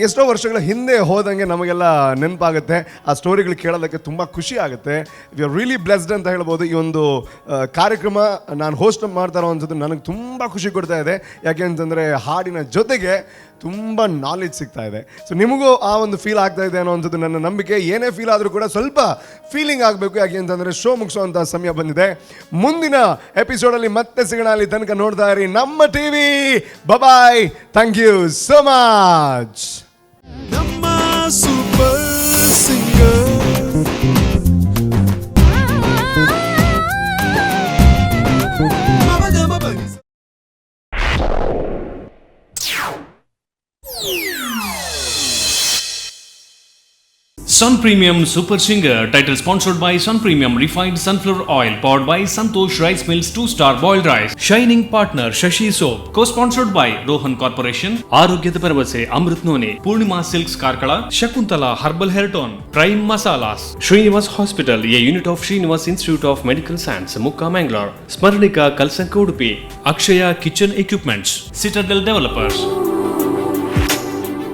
ಎಷ್ಟೋ ವರ್ಷಗಳ ಹಿಂದೆ ಹೋದಂಗೆ ನಮಗೆಲ್ಲ ನೆನಪಾಗುತ್ತೆ. ಆ ಸ್ಟೋರಿಗಳು ಕೇಳೋದಕ್ಕೆ ತುಂಬ ಖುಷಿ ಆಗುತ್ತೆ. ವಿ ಆರ್ ರಿಯಲಿ ಬ್ಲೆಸ್ಡ್ ಅಂತ ಹೇಳ್ಬೋದು. ಈ ಒಂದು ಕಾರ್ಯಕ್ರಮ ನಾನು ಹೋಸ್ಟ್ ಮಾಡ್ತಾ ಇರೋವಂಥದ್ದು ನನಗೆ ತುಂಬ ಖುಷಿ ಕೊಡ್ತಾ ಇದೆ. ಯಾಕೆ ಅಂತಂದರೆ ಹಾಡಿನ ಜೊತೆಗೆ ತುಂಬ ನಾಲೆಜ್ ಸಿಗ್ತಾ ಇದೆ. ಸೊ ನಿಮಗೂ ಆ ಒಂದು ಫೀಲ್ ಆಗ್ತಾ ಇದೆ ಅನ್ನೋವಂಥದ್ದು ನನ್ನ ನಂಬಿಕೆ. ಏನೇ ಫೀಲ್ ಆದರೂ ಕೂಡ ಸ್ವಲ್ಪ ಫೀಲಿಂಗ್ ಆಗಬೇಕು. ಯಾಕೆ ಅಂತಂದರೆ ಶೋ ಮುಗಿಸೋವಂಥ ಸಮಯ ಬಂದಿದೆ. ಮುಂದಿನ ಎಪಿಸೋಡಲ್ಲಿ ಮತ್ತೆ ಸಿಗೋಣ. ಅಲ್ಲಿ ತನಕ ನೋಡ್ತಾ ಇರಿ Namma TV. Bye, thank you so much. Namma super singer Sun Premium Super Singer, title sponsored by Sun Premium Refined Sunflower Oil, powered by Santosh Rice Mills 2-star boiled rice. Shining partner Shashi Soap, co-sponsored by Rohan Corporation, Arogyada Paravase Amrit None, Purnima Silks Karkala, Shakuntala Herbal Hair Tone, Prime Masalas, Srinivas Hospital, a unit of Srinivas Institute of Medical Science, Mukka Mangalore, Smarnika Kalsanka Udupi, Akshaya Kitchen Equipments, Citadel Developers.